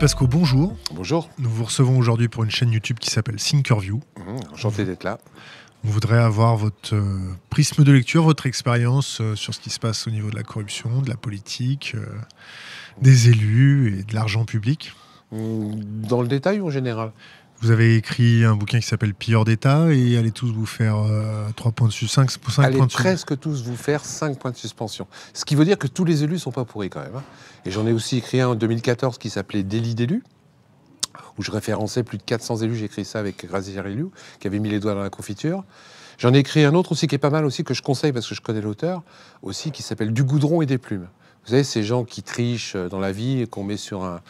Pasco, bonjour. Bonjour. Nous vous recevons aujourd'hui pour une chaîne YouTube qui s'appelle Thinkerview. Enchanté d'être là. On voudrait avoir votre prisme de lecture, votre expérience sur ce qui se passe au niveau de la corruption, de la politique, des élus et de l'argent public. Dans le détail ou en général? Vous avez écrit un bouquin qui s'appelle Pilleurs d'État et allez tous vous faire 3 points de suspension, 5 points de suspension. Presque tous vous faire 5 points de suspension. Ce qui veut dire que tous les élus ne sont pas pourris quand même. Et j'en ai aussi écrit un en 2014 qui s'appelait Délit d'élus, où je référençais plus de 400 élus. J'ai écrit ça avec Grazier Rilou, qui avait mis les doigts dans la confiture. J'en ai écrit un autre aussi qui est pas mal aussi, que je conseille parce que je connais l'auteur, aussi, qui s'appelle Du goudron et des plumes. Vous savez, ces gens qui trichent dans la vie et qu'on met sur un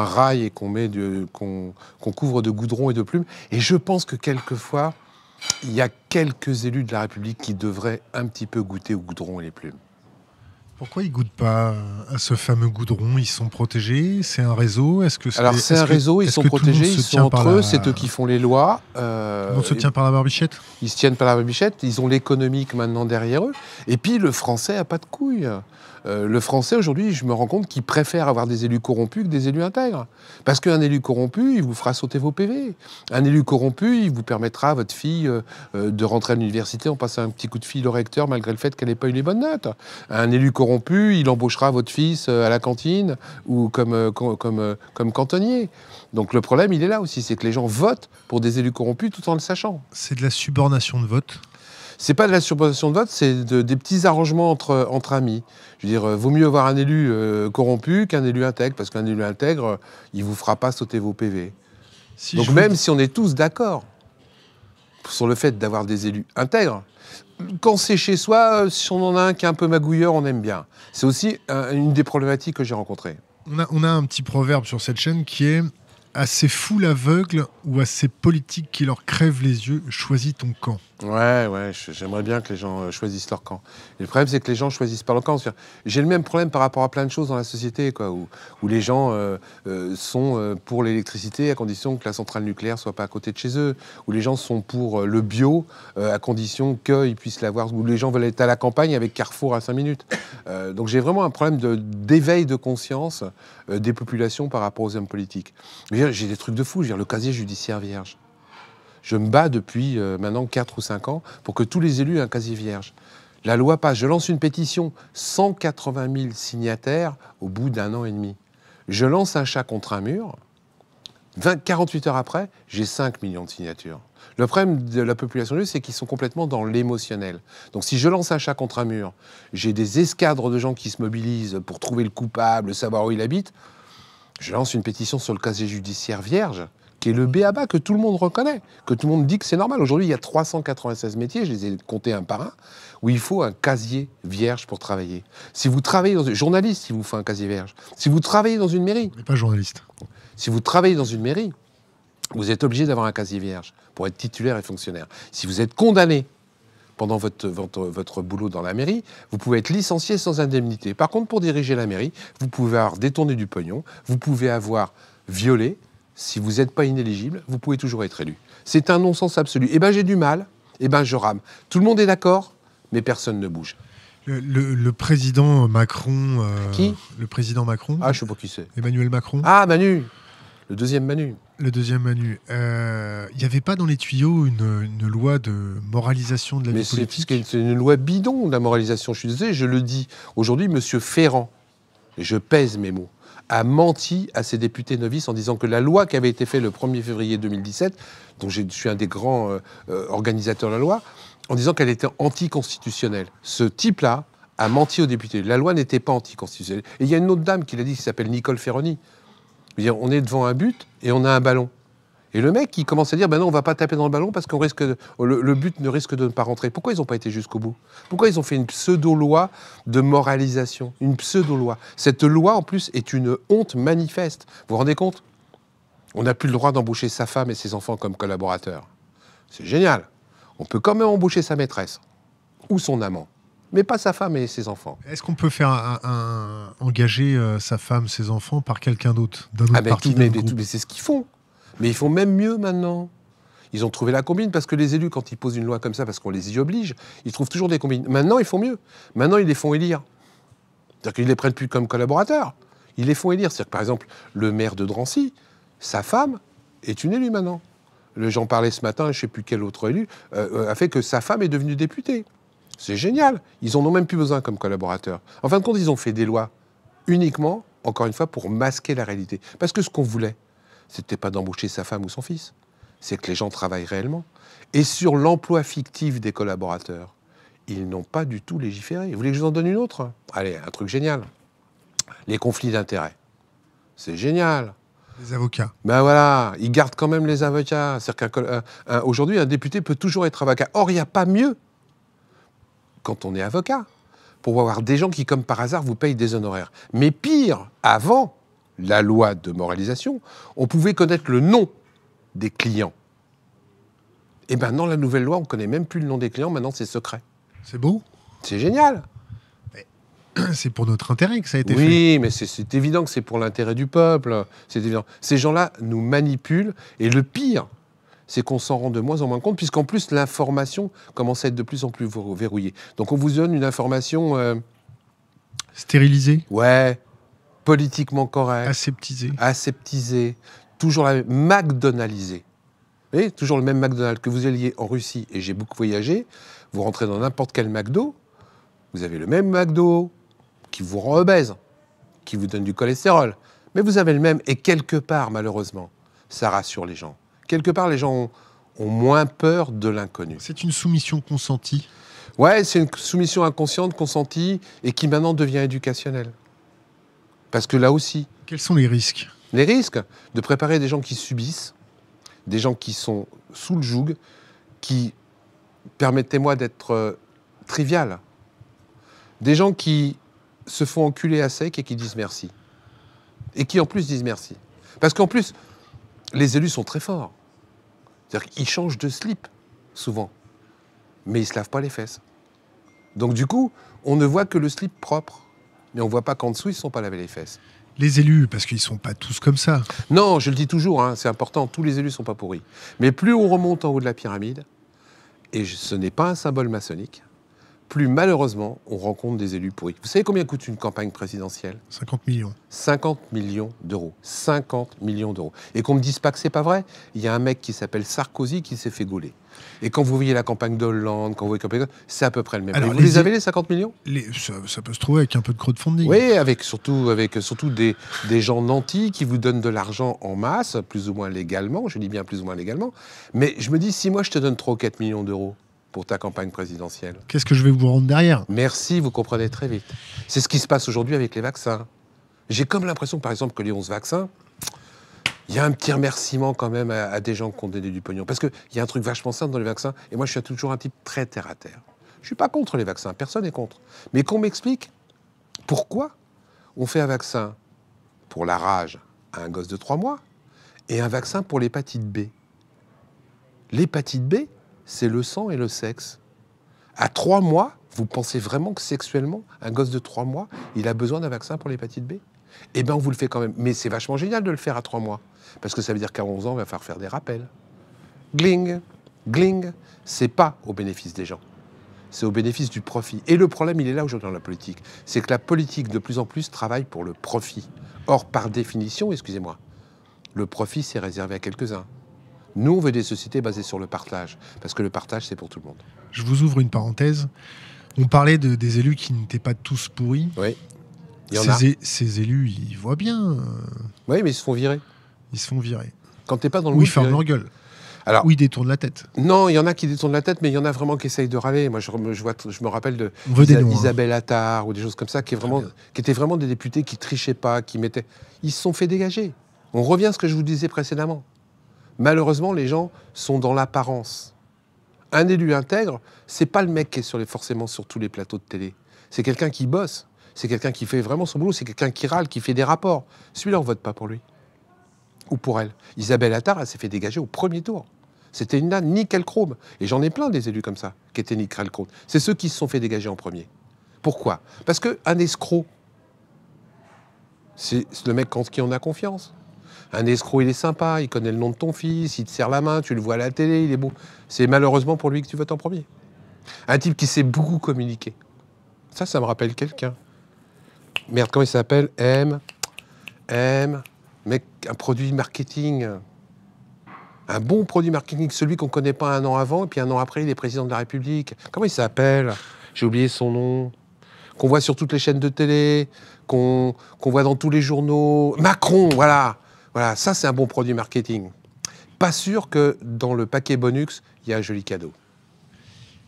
rail et qu'on couvre de goudron et de plumes. Et je pense que quelquefois, il y a quelques élus de la République qui devraient un petit peu goûter au goudron et les plumes. Pourquoi ils ne goûtent pas à ce fameux goudron? Ils sont protégés? C'est un réseau? Alors c'est un réseau, ils sont protégés, ils sont entre eux, c'est eux qui font les lois. Tout le monde se tient par la barbichette? Ils se tiennent par la barbichette, ils ont l'économique maintenant derrière eux. Et puis le Français a pas de couilles. Le Français aujourd'hui, je me rends compte qu'il préfère avoir des élus corrompus que des élus intègres. Parce qu'un élu corrompu, il vous fera sauter vos PV. Un élu corrompu, il vous permettra à votre fille de rentrer à l'université en passant un petit coup de fil au recteur malgré le fait qu'elle n'ait pas eu les bonnes notes. Un élu corrompu, il embauchera votre fils à la cantine ou comme cantonnier. Donc le problème, il est là aussi, c'est que les gens votent pour des élus corrompus tout en le sachant. C'est de la subornation de vote? C'est pas de la subornation de vote, c'est des petits arrangements entre amis. Je veux dire, vaut mieux avoir un élu corrompu qu'un élu intègre, parce qu'un élu intègre, il vous fera pas sauter vos PV. Donc même si on est tous d'accord sur le fait d'avoir des élus intègres, quand c'est chez soi, si on en a un qui est un peu magouilleur, on aime bien. C'est aussi une des problématiques que j'ai rencontrées. On a un petit proverbe sur cette chaîne qui est « À ces foules aveugles ou à ces politiques qui leur crèvent les yeux, choisis ton camp ». Ouais, j'aimerais bien que les gens choisissent leur camp. Et le problème, c'est que les gens choisissent pas leur camp. J'ai le même problème par rapport à plein de choses dans la société, quoi, où les gens sont pour l'électricité à condition que la centrale nucléaire soit pas à côté de chez eux, où les gens sont pour le bio à condition qu'ils puissent l'avoir, où les gens veulent être à la campagne avec Carrefour à 5 minutes. Donc j'ai vraiment un problème d'éveil de conscience des populations par rapport aux hommes politiques. J'ai des trucs de fou, le casier judiciaire vierge. Je me bats depuis maintenant 4 ou 5 ans pour que tous les élus aient un casier vierge. La loi passe, je lance une pétition, 180 000 signataires au bout d'1 an et demi. Je lance un chat contre un mur, 48 heures après, j'ai 5 millions de signatures. Le problème de la population russe, c'est qu'ils sont complètement dans l'émotionnel. Donc si je lance un chat contre un mur, j'ai des escadres de gens qui se mobilisent pour trouver le coupable, savoir où il habite. Je lance une pétition sur le casier judiciaire vierge, qui est le b.a.-ba que tout le monde reconnaît, que tout le monde dit que c'est normal. Aujourd'hui, il y a 396 métiers, je les ai comptés un par un, où il faut un casier vierge pour travailler. Si vous travaillez dans une... Journaliste, il vous faut un casier vierge. Si vous travaillez dans une mairie... Mais pas journaliste. Si vous travaillez dans une mairie, vous êtes obligé d'avoir un casier vierge pour être titulaire et fonctionnaire. Si vous êtes condamné pendant votre boulot dans la mairie, vous pouvez être licencié sans indemnité. Par contre, pour diriger la mairie, vous pouvez avoir détourné du pognon, vous pouvez avoir violé. Si vous n'êtes pas inéligible, vous pouvez toujours être élu. C'est un non-sens absolu. Eh bien, j'ai du mal, eh bien, je rame. Tout le monde est d'accord, mais personne ne bouge. Le président Macron... Qui? Le président Macron. Ah, je ne sais pas qui c'est. Emmanuel Macron. Ah, Manu. Le deuxième Manu. Le deuxième Manu. Il n'y avait pas dans les tuyaux une loi de moralisation de la vie politique? C'est une loi bidon, la moralisation. Je suis désolé, je le dis. Aujourd'hui, M. Ferrand, et je pèse mes mots, a menti à ses députés novices en disant que la loi qui avait été faite le 1er février 2017, dont je suis un des grands organisateurs de la loi, en disant qu'elle était anticonstitutionnelle. Ce type-là a menti aux députés. La loi n'était pas anticonstitutionnelle. Et il y a une autre dame qui l'a dit, qui s'appelle Nicole Ferroni. On est devant un but et on a un ballon. Et le mec, il commence à dire, ben non, on va pas taper dans le ballon parce le but ne risque de ne pas rentrer. Pourquoi ils n'ont pas été jusqu'au bout? Pourquoi ils ont fait une pseudo-loi de moralisation? Une pseudo-loi. Cette loi, en plus, est une honte manifeste. Vous vous rendez compte? On n'a plus le droit d'embaucher sa femme et ses enfants comme collaborateurs. C'est génial. On peut quand même embaucher sa maîtresse ou son amant, mais pas sa femme et ses enfants. Est-ce qu'on peut faire engager sa femme, ses enfants par quelqu'un d'autre, d'un autre parti, mais c'est ce qu'ils font. Mais ils font même mieux maintenant. Ils ont trouvé la combine parce que les élus, quand ils posent une loi comme ça, parce qu'on les y oblige, ils trouvent toujours des combines. Maintenant, ils font mieux. Maintenant, ils les font élire. C'est-à-dire qu'ils ne les prennent plus comme collaborateurs. Ils les font élire. C'est-à-dire que, par exemple, le maire de Drancy, sa femme est une élue maintenant. J'en parlais ce matin, je ne sais plus quel autre élu, a fait que sa femme est devenue députée. C'est génial. Ils en ont même plus besoin comme collaborateurs. En fin de compte, ils ont fait des lois uniquement, encore une fois, pour masquer la réalité. Parce que ce qu'on voulait, c'était pas d'embaucher sa femme ou son fils. C'est que les gens travaillent réellement. Et sur l'emploi fictif des collaborateurs, ils n'ont pas du tout légiféré. Vous voulez que je vous en donne une autre? Allez, un truc génial. Les conflits d'intérêts. C'est génial. Les avocats. Ben voilà, ils gardent quand même les avocats. C'est-à-dire qu'aujourd'hui, un député peut toujours être avocat. Or, il n'y a pas mieux quand on est avocat pour avoir des gens qui, comme par hasard, vous payent des honoraires. Mais pire, avant la loi de moralisation, on pouvait connaître le nom des clients. Et maintenant, la nouvelle loi, on ne connaît même plus le nom des clients. Maintenant, c'est secret. C'est beau. C'est génial. C'est pour notre intérêt que ça a été fait. Oui, mais c'est évident que c'est pour l'intérêt du peuple. C'est évident. Ces gens-là nous manipulent. Et le pire, c'est qu'on s'en rend de moins en moins compte, puisqu'en plus, l'information commence à être de plus en plus verrouillée. Donc, on vous donne une information... Stérilisée. Ouais, politiquement correcte. Aseptisée. Aseptisée. Toujours la même... McDonaldisée. Vous voyez, toujours le même McDonald's. Que vous alliez en Russie, et j'ai beaucoup voyagé, vous rentrez dans n'importe quel McDo, vous avez le même McDo qui vous rend obèse, qui vous donne du cholestérol. Mais vous avez le même, et quelque part, malheureusement, ça rassure les gens. Quelque part, les gens ont moins peur de l'inconnu. C'est une soumission consentie. Ouais, c'est une soumission inconsciente, consentie, et qui maintenant devient éducationnelle. Parce que là aussi... Quels sont les risques? Les risques de préparer des gens qui subissent, des gens qui sont sous le joug, qui, permettez-moi d'être trivial, des gens qui se font enculer à sec et qui disent merci. Et qui en plus disent merci. Parce qu'en plus, les élus sont très forts. C'est-à-dire qu'ils changent de slip, souvent. Mais ils ne se lavent pas les fesses. Donc du coup, on ne voit que le slip propre. Mais on ne voit pas qu'en dessous, ils ne sont pas lavés les fesses. Les élus, parce qu'ils ne sont pas tous comme ça. Non, je le dis toujours, hein, c'est important, tous les élus ne sont pas pourris. Mais plus on remonte en haut de la pyramide, et ce n'est pas un symbole maçonnique, plus malheureusement on rencontre des élus pourris. Vous savez combien coûte une campagne présidentielle? 50 millions. 50 millions d'euros. 50 millions d'euros. Et qu'on ne me dise pas que c'est pas vrai, il y a un mec qui s'appelle Sarkozy qui s'est fait gauler. Et quand vous voyez la campagne d'Hollande, quand vous voyez c'est à peu près le même. Alors, vous les avez les 50 millions? Ça peut se trouver avec un peu de crowdfunding. Oui, avec surtout des gens nantis qui vous donnent de l'argent en masse, plus ou moins légalement, je dis bien plus ou moins légalement. Mais je me dis, si moi je te donne 3 ou 4 millions d'euros pour ta campagne présidentielle... Qu'est-ce que je vais vous rendre derrière? Merci, vous comprenez très vite. C'est ce qui se passe aujourd'hui avec les vaccins. J'ai comme l'impression, par exemple, que les 11 vaccins, il y a un petit remerciement quand même à des gens qui ont donné du pognon. Parce qu'il y a un truc vachement simple dans les vaccins, et moi je suis toujours un type très terre à terre. Je ne suis pas contre les vaccins, personne n'est contre. Mais qu'on m'explique pourquoi on fait un vaccin pour la rage à un gosse de 3 mois et un vaccin pour l'hépatite B. L'hépatite B, c'est le sang et le sexe. À 3 mois, vous pensez vraiment que sexuellement, un gosse de 3 mois, il a besoin d'un vaccin pour l'hépatite B? Eh bien, on vous le fait quand même. Mais c'est vachement génial de le faire à 3 mois. Parce que ça veut dire qu'à 11 ans, il va falloir faire des rappels. Gling, gling. C'est pas au bénéfice des gens. C'est au bénéfice du profit. Et le problème, il est là aujourd'hui dans la politique. C'est que la politique, de plus en plus, travaille pour le profit. Or, par définition, excusez-moi, le profit, c'est réservé à quelques-uns. Nous, on veut des sociétés basées sur le partage. Parce que le partage, c'est pour tout le monde. Je vous ouvre une parenthèse. On parlait des élus qui n'étaient pas tous pourris. Oui. Ces élus, ils voient bien. Oui, mais ils se font virer. Ils se font virer. Quand t'es pas dans le Ou ils ferment leur gueule. Alors, ou ils détournent la tête. Non, il y en a qui détournent la tête, mais il y en a vraiment qui essayent de râler. Moi, je me rappelle de Isabelle Attard ou des choses comme ça, qui étaient vraiment des députés qui trichaient pas, qui mettaient... Ils se sont fait dégager. On revient à ce que je vous disais précédemment. Malheureusement, les gens sont dans l'apparence. Un élu intègre, c'est pas le mec qui est forcément sur tous les plateaux de télé. C'est quelqu'un qui bosse. C'est quelqu'un qui fait vraiment son boulot. C'est quelqu'un qui râle, qui fait des rapports. Celui-là, on vote pas pour lui. Ou pour elle. Isabelle Attard, elle s'est fait dégager au premier tour. C'était une nane nickel chrome. Et j'en ai plein des élus comme ça, qui étaient nickel chrome. C'est ceux qui se sont fait dégager en premier. Pourquoi? Parce qu'un escroc, c'est le mec en qui on a confiance. Un escroc, il est sympa, il connaît le nom de ton fils, il te serre la main, tu le vois à la télé, il est beau. C'est malheureusement pour lui que tu votes en premier. Un type qui sait beaucoup communiquer. Ça me rappelle quelqu'un. Merde, comment il s'appelle? aime, mais un produit marketing, un bon produit marketing, celui qu'on ne connaît pas un an avant, et puis un an après, il est président de la République. Comment il s'appelle? J'ai oublié son nom. Qu'on voit sur toutes les chaînes de télé, qu'on voit dans tous les journaux. Macron, voilà. Voilà, ça, c'est un bon produit marketing. Pas sûr que dans le paquet bonus, il y a un joli cadeau.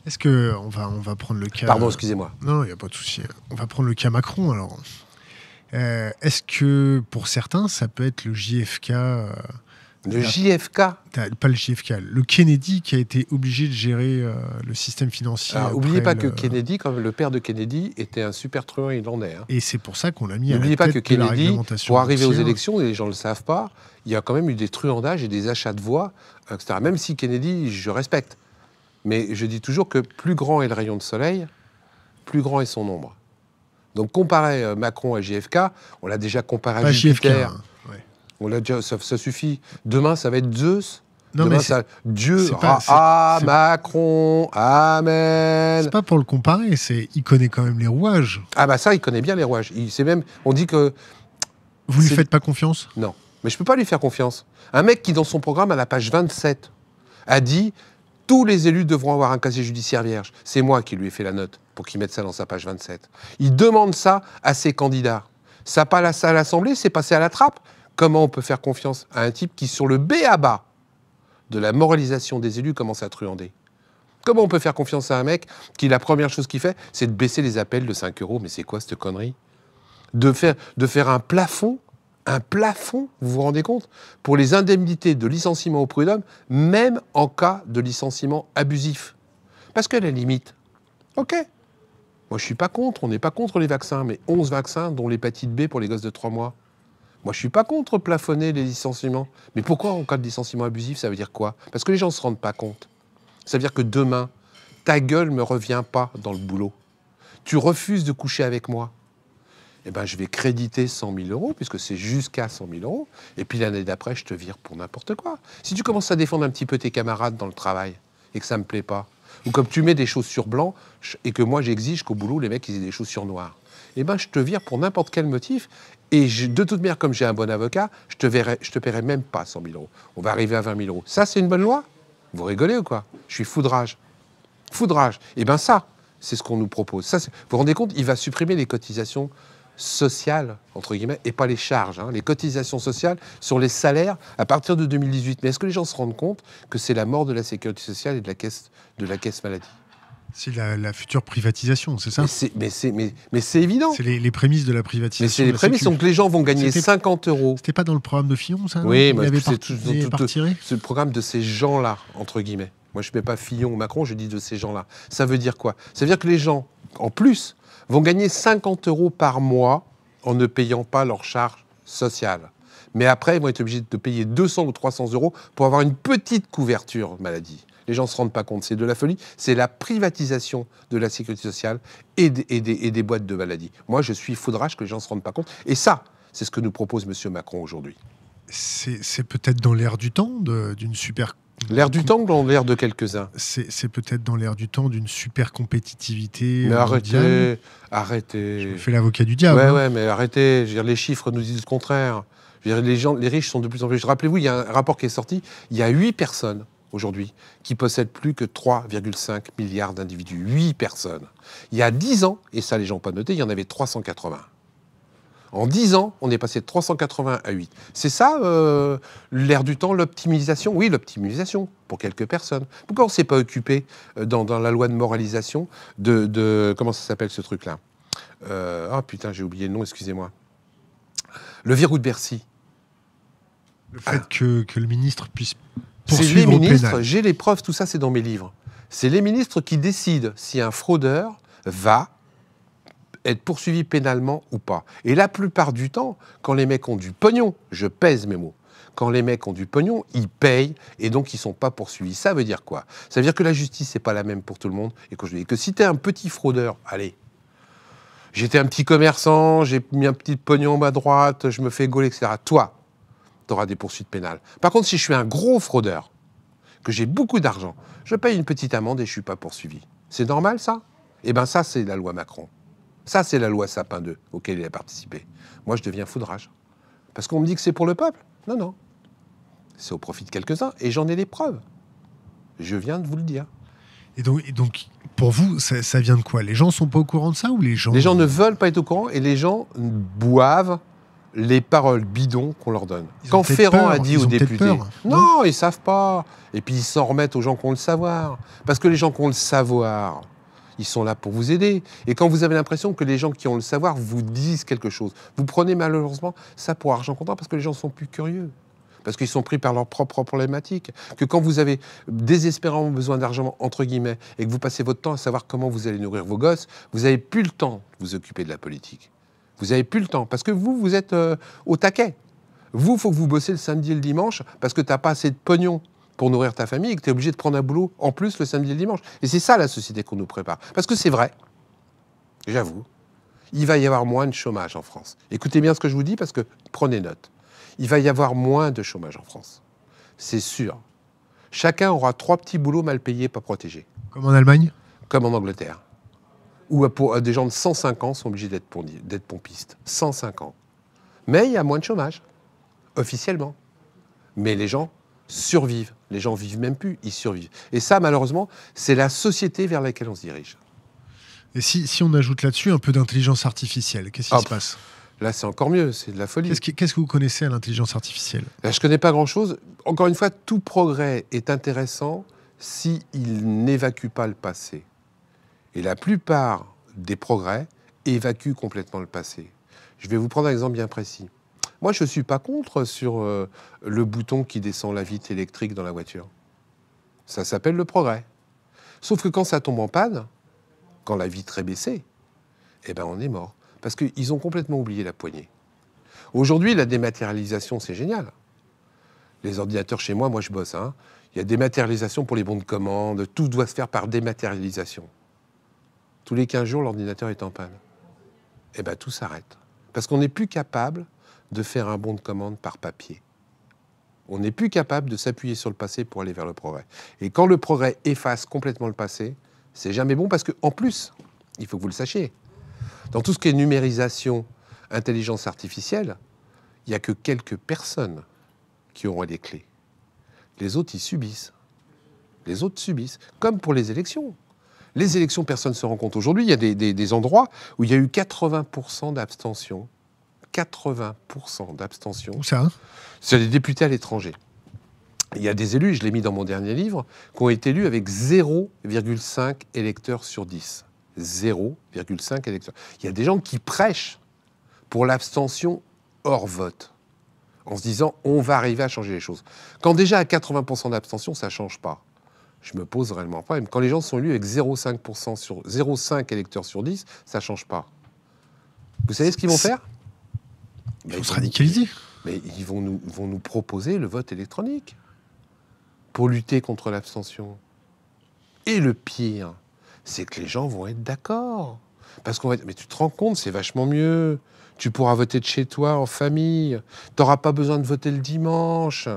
Est-ce que on va prendre le cas... Pardon, excusez-moi. Non, il n'y a pas de souci. On va prendre le cas Macron, alors. Est-ce que, pour certains, ça peut être le JFK... Le JFK? Pas le JFK, le Kennedy qui a été obligé de gérer le système financier. Alors, n'oubliez pas que Kennedy, comme le père de Kennedy, était un super truand irlandais. Hein. Et c'est pour ça qu'on l'a mis à la tête. N'oubliez pas que Kennedy, pour arriver aux boursière. élections, et les gens ne le savent pas, il y a quand même eu des truandages et des achats de voix, etc. Même si Kennedy, je respecte. Mais je dis toujours que plus grand est le rayon de soleil, plus grand est son ombre. Donc comparer Macron à JFK, on l'a déjà comparé à Jupiter. JFK, hein, ouais. On l'a déjà, ça suffit. Demain, ça va être Zeus. Non, demain, mais Dieu. c'est Macron, amen. C'est pas pour le comparer, il connaît quand même les rouages. Ah bah ça, il connaît bien les rouages. On dit que... Vous lui faites pas confiance? Non, mais je peux pas lui faire confiance. Un mec qui, dans son programme, à la page 27, a dit... Tous les élus devront avoir un casier judiciaire vierge. C'est moi qui lui ai fait la note pour qu'il mette ça dans sa page 27. Il demande ça à ses candidats. Ça passe à l'Assemblée, c'est passé à la trappe. Comment on peut faire confiance à un type qui, sur le b.a.-ba de la moralisation des élus, commence à truander? Comment on peut faire confiance à un mec qui, la première chose qu'il fait, c'est de baisser les appels de 5 €? Mais c'est quoi cette connerie? De faire un plafond, vous vous rendez compte? Pour les indemnités de licenciement au prud'homme, même en cas de licenciement abusif. Parce qu'à la limite, ok, moi je suis pas contre, on n'est pas contre les vaccins, mais 11 vaccins, dont l'hépatite B pour les gosses de 3 mois. Moi je suis pas contre plafonner les licenciements. Mais pourquoi en cas de licenciement abusif, ça veut dire quoi? Parce que les gens ne se rendent pas compte. Ça veut dire que demain, ta gueule ne me revient pas dans le boulot. Tu refuses de coucher avec moi. Eh ben, je vais créditer 100 000 €, puisque c'est jusqu'à 100 000 €, et puis l'année d'après, je te vire pour n'importe quoi. Si tu commences à défendre un petit peu tes camarades dans le travail, et que ça me plaît pas, ou comme tu mets des chaussures blancs, et que moi j'exige qu'au boulot, les mecs, ils aient des chaussures noires, eh ben, je te vire pour n'importe quel motif, et de toute manière, comme j'ai un bon avocat, je te paierai même pas 100 000 €. On va arriver à 20 000 €. Ça, c'est une bonne loi? Vous rigolez ou quoi? Je suis foudrage. Foudrage. Eh bien ça, c'est ce qu'on nous propose. Ça, vous vous rendez compte? Il va supprimer les cotisations sociales, entre guillemets, et pas les charges, hein, les cotisations sociales sur les salaires à partir de 2018. Mais est-ce que les gens se rendent compte que c'est la mort de la sécurité sociale et de la caisse maladie? C'est la future privatisation, c'est ça? Mais c'est évident. C'est les prémices de la privatisation. Mais c'est les prémices, donc les gens vont gagner 50 €. C'était pas dans le programme de Fillon, ça? Oui, mais c'est le programme de ces gens-là, entre guillemets. Moi, je ne mets pas Fillon ou Macron, je dis de ces gens-là. Ça veut dire quoi? Ça veut dire que les gens, en plus, vont gagner 50 € par mois en ne payant pas leurs charges sociales. Mais après, ils vont être obligés de payer 200 ou 300 € pour avoir une petite couverture maladie. Les gens ne se rendent pas compte, c'est de la folie. C'est la privatisation de la sécurité sociale et des boîtes de maladie. Moi, je suis foudrage que les gens ne se rendent pas compte. Et ça, c'est ce que nous propose M. Macron aujourd'hui. C'est peut-être dans l'air du temps d'une super... L'air du temps ou dans l'air de quelques-uns? C'est peut-être dans l'air du temps d'une super compétitivité. Mais mondiale. Arrêtez. Je me fais l'avocat du diable. Ouais, mais arrêtez. Je veux dire, les chiffres nous disent le contraire. Je veux dire, les riches sont de plus en plus... Rappelez-vous, il y a un rapport qui est sorti. Il y a 8 personnes aujourd'hui qui possèdent plus que 3,5 milliards d'individus. 8 personnes. Il y a 10 ans, et ça les gens n'ont pas noté, il y en avait 380. En 10 ans, on est passé de 380 à 8. C'est ça, l'air du temps, l'optimisation? Oui, l'optimisation, pour quelques personnes. Pourquoi on ne s'est pas occupé, dans la loi de moralisation, de comment ça s'appelle ce truc-là? Ah putain, j'ai oublié le nom, excusez-moi. Le verrou de Bercy. Le fait que le ministre puisse c'est poursuivre les au ministres, pénal. j'ai les preuves, tout ça c'est dans mes livres. C'est les ministres qui décident si un fraudeur va être poursuivi pénalement ou pas. Et la plupart du temps, quand les mecs ont du pognon, je pèse mes mots, quand les mecs ont du pognon, ils payent et donc ils ne sont pas poursuivis. Ça veut dire quoi? Ça veut dire que la justice n'est pas la même pour tout le monde et que je dis que si tu es un petit fraudeur, allez, j'étais un petit commerçant, j'ai mis un petit pognon à droite, je me fais gauler, etc. Toi, tu auras des poursuites pénales. Par contre, si je suis un gros fraudeur, que j'ai beaucoup d'argent, je paye une petite amende et je ne suis pas poursuivi. C'est normal, ça? Eh bien, ça, c'est la loi Macron. Ça, c'est la loi Sapin 2 auquel il a participé. Moi, je deviens foudrage. Parce qu'on me dit que c'est pour le peuple. Non, non. C'est au profit de quelques-uns. Et j'en ai les preuves. Je viens de vous le dire. Et donc pour vous, ça vient de quoi? Les gens sont pas au courant de ça ou les gens... Les gens ne veulent pas être au courant et les gens boivent les paroles bidons qu'on leur donne. Quand Ferrand a dit aux députés... Non, ils savent pas. Et puis ils s'en remettent aux gens qui ont le savoir. Parce que les gens qui ont le savoir, ils sont là pour vous aider. Et quand vous avez l'impression que les gens qui ont le savoir vous disent quelque chose, vous prenez malheureusement ça pour argent comptant parce que les gens sont plus curieux. Parce qu'ils sont pris par leurs propres problématiques. Que quand vous avez désespérément besoin d'argent, entre guillemets, et que vous passez votre temps à savoir comment vous allez nourrir vos gosses, vous n'avez plus le temps de vous occuper de la politique. Vous n'avez plus le temps. Parce que vous êtes au taquet. Vous, il faut que vous bossez le samedi et le dimanche parce que tu n'as pas assez de pognon pour nourrir ta famille et que tu es obligé de prendre un boulot en plus le samedi et le dimanche. Et c'est ça la société qu'on nous prépare. Parce que c'est vrai, j'avoue, il va y avoir moins de chômage en France. Écoutez bien ce que je vous dis parce que prenez note. Il va y avoir moins de chômage en France. C'est sûr. Chacun aura 3 petits boulots mal payés, pas protégés. Comme en Allemagne? Comme en Angleterre. Où des gens de 105 ans sont obligés d'être pompistes. 105 ans. Mais il y a moins de chômage, officiellement. Mais les gens survivent. Les gens vivent même plus, ils survivent. Et ça, malheureusement, c'est la société vers laquelle on se dirige. Et si on ajoute là-dessus un peu d'intelligence artificielle, qu'est-ce qui se passe? Là, c'est encore mieux, c'est de la folie. Qu'est-ce que vous connaissez à l'intelligence artificielle? Là, je ne connais pas grand-chose. Encore une fois, tout progrès est intéressant s'il n'évacue pas le passé. Et la plupart des progrès évacuent complètement le passé. Je vais vous prendre un exemple bien précis. Moi, je ne suis pas contre sur le bouton qui descend la vitre électrique dans la voiture. Ça s'appelle le progrès. Sauf que quand ça tombe en panne, quand la vitre est baissée, eh ben on est mort. Parce qu'ils ont complètement oublié la poignée. Aujourd'hui, la dématérialisation, c'est génial. Les ordinateurs chez moi, je bosse. Hein. Il y a dématérialisation pour les bons de commande. Tout doit se faire par dématérialisation. Tous les 15 jours, l'ordinateur est en panne. Eh bien, tout s'arrête. Parce qu'on n'est plus capable de faire un bon de commande par papier. On n'est plus capable de s'appuyer sur le passé pour aller vers le progrès. Et quand le progrès efface complètement le passé, c'est jamais bon parce qu'en plus, il faut que vous le sachiez, dans tout ce qui est numérisation, intelligence artificielle, il n'y a que quelques personnes qui auront les clés. Les autres, ils subissent. Les autres subissent. Comme pour les élections. Les élections, personne ne se rend compte. Aujourd'hui, il y a des endroits où il y a eu 80% d'abstention. 80% d'abstention. Où ça? C'est les députés à l'étranger. Il y a des élus, je l'ai mis dans mon dernier livre, qui ont été élus avec 0,5 électeurs sur 10. 0,5 électeurs. Il y a des gens qui prêchent pour l'abstention hors vote, en se disant on va arriver à changer les choses. Quand déjà à 80% d'abstention, ça ne change pas. Je me pose réellement un problème. Quand les gens sont élus avec 0,5 électeurs sur 10, ça ne change pas. Vous savez ce qu'ils vont faire? Ils vont se radicaliser. Mais ils vont nous proposer le vote électronique pour lutter contre l'abstention. Et le pire, c'est que les gens vont être d'accord. Parce qu'on va être... Mais tu te rends compte, c'est vachement mieux. Tu pourras voter de chez toi, en famille. Tu n'auras pas besoin de voter le dimanche.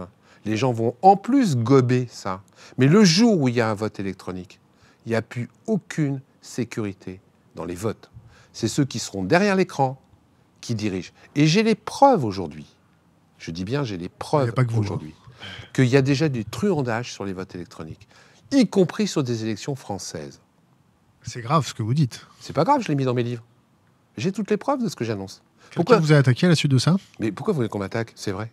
Les gens vont en plus gober ça. Mais le jour où il y a un vote électronique, il n'y a plus aucune sécurité dans les votes. C'est ceux qui seront derrière l'écran qui dirigent. Et j'ai les preuves aujourd'hui. Je dis bien, j'ai les preuves aujourd'hui. Qu'il y a déjà du truandage sur les votes électroniques, y compris sur des élections françaises. C'est grave ce que vous dites. C'est pas grave, je l'ai mis dans mes livres. J'ai toutes les preuves de ce que j'annonce. Pourquoi vous avez attaqué à la suite de ça? Mais pourquoi vous voulez qu'on m'attaque? C'est vrai.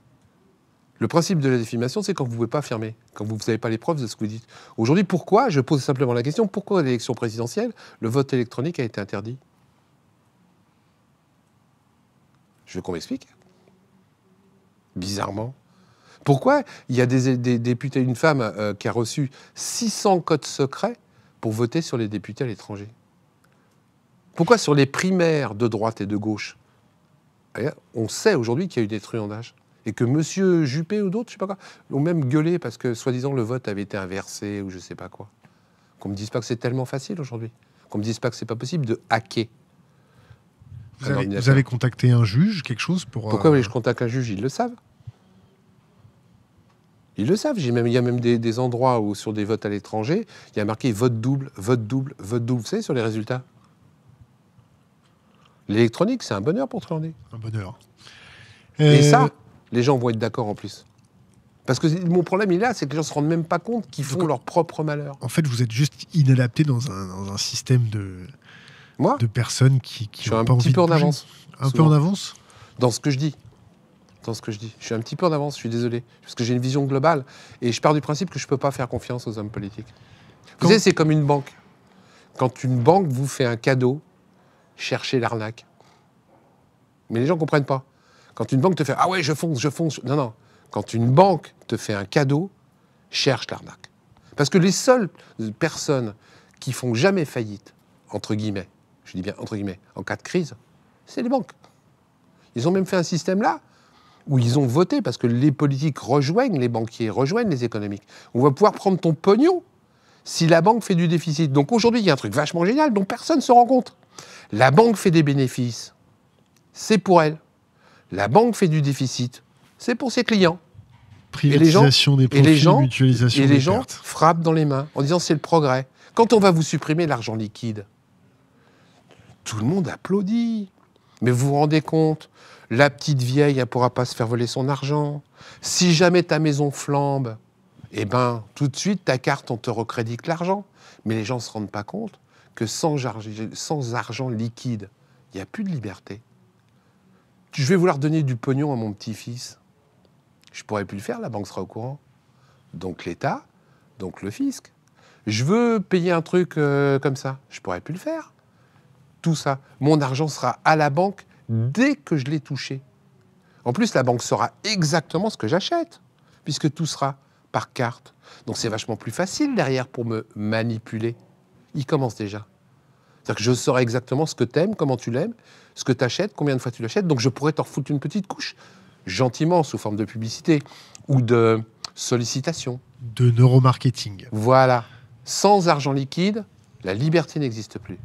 Le principe de la diffamation, c'est quand vous ne pouvez pas affirmer, quand vous n'avez pas les preuves de ce que vous dites. Aujourd'hui, pourquoi, je pose simplement la question, pourquoi à l'élection présidentielle, le vote électronique a été interdit? Je veux qu'on m'explique. Bizarrement. Pourquoi il y a des députés, une femme qui a reçu 600 codes secrets pour voter sur les députés à l'étranger? Pourquoi sur les primaires de droite et de gauche, on sait aujourd'hui qu'il y a eu des truandages et que M. Juppé ou d'autres, je sais pas quoi, ont même gueulé parce que, soi-disant, le vote avait été inversé ou je sais pas quoi. Qu'on me dise pas que c'est tellement facile aujourd'hui. Qu'on me dise pas que c'est pas possible de hacker. Vous avez contacté un juge, quelque chose pour... Pourquoi vous voulez que je contacte un juge? Ils le savent. Ils le savent. Il y a même des endroits où, sur des votes à l'étranger, il y a marqué vote double, vote double, vote double. Vous savez, sur les résultats. L'électronique, c'est un bonheur pour truander. Un bonheur. Et ça, les gens vont être d'accord en plus. Parce que mon problème, il est là, c'est que les gens ne se rendent même pas compte qu'ils font leur propre malheur. En fait, vous êtes juste inadapté dans un système Moi, de personnes qui je suis ont un pas petit envie peu de en bouger. avance. Un peu souvent. en avance. Dans ce que je dis. Je suis un petit peu en avance, je suis désolé. Parce que j'ai une vision globale. Et je pars du principe que je ne peux pas faire confiance aux hommes politiques. Vous savez, c'est comme une banque. Quand une banque vous fait un cadeau, cherchez l'arnaque. Mais les gens ne comprennent pas. Quand une banque te fait « Ah ouais, je fonce ». Non, non. Quand une banque te fait un cadeau, cherche l'arnaque. Parce que les seules personnes qui font jamais faillite, entre guillemets, je dis bien entre guillemets, en cas de crise, c'est les banques. Ils ont même fait un système là où ils ont voté parce que les politiques rejoignent les banquiers, rejoignent les économiques. On va pouvoir prendre ton pognon si la banque fait du déficit. Donc aujourd'hui, il y a un truc vachement génial dont personne ne se rend compte. La banque fait des bénéfices, c'est pour elle. La banque fait du déficit, c'est pour ses clients. Privatisation des profits, mutualisation des pertes. Et les gens frappent dans les mains en disant c'est le progrès. Quand on va vous supprimer l'argent liquide, tout le monde applaudit. Mais vous vous rendez compte, la petite vieille, elle ne pourra pas se faire voler son argent. Si jamais ta maison flambe, eh ben, tout de suite, ta carte, on te recrédite l'argent. Mais les gens ne se rendent pas compte que sans argent liquide, il n'y a plus de liberté. Je vais vouloir donner du pognon à mon petit-fils. Je ne pourrai plus le faire, la banque sera au courant. Donc l'État, donc le fisc. Je veux payer un truc comme ça, je ne pourrai plus le faire. Tout ça, mon argent sera à la banque dès que je l'ai touché. En plus, la banque saura exactement ce que j'achète, puisque tout sera par carte. Donc c'est vachement plus facile derrière pour me manipuler. Il commence déjà. C'est-à-dire que je saurai exactement ce que tu aimes, comment tu l'aimes, ce que tu achètes, combien de fois tu l'achètes. Donc je pourrais t'en refoutre une petite couche, gentiment, sous forme de publicité ou de sollicitation. De neuromarketing. Voilà. Sans argent liquide, la liberté n'existe plus.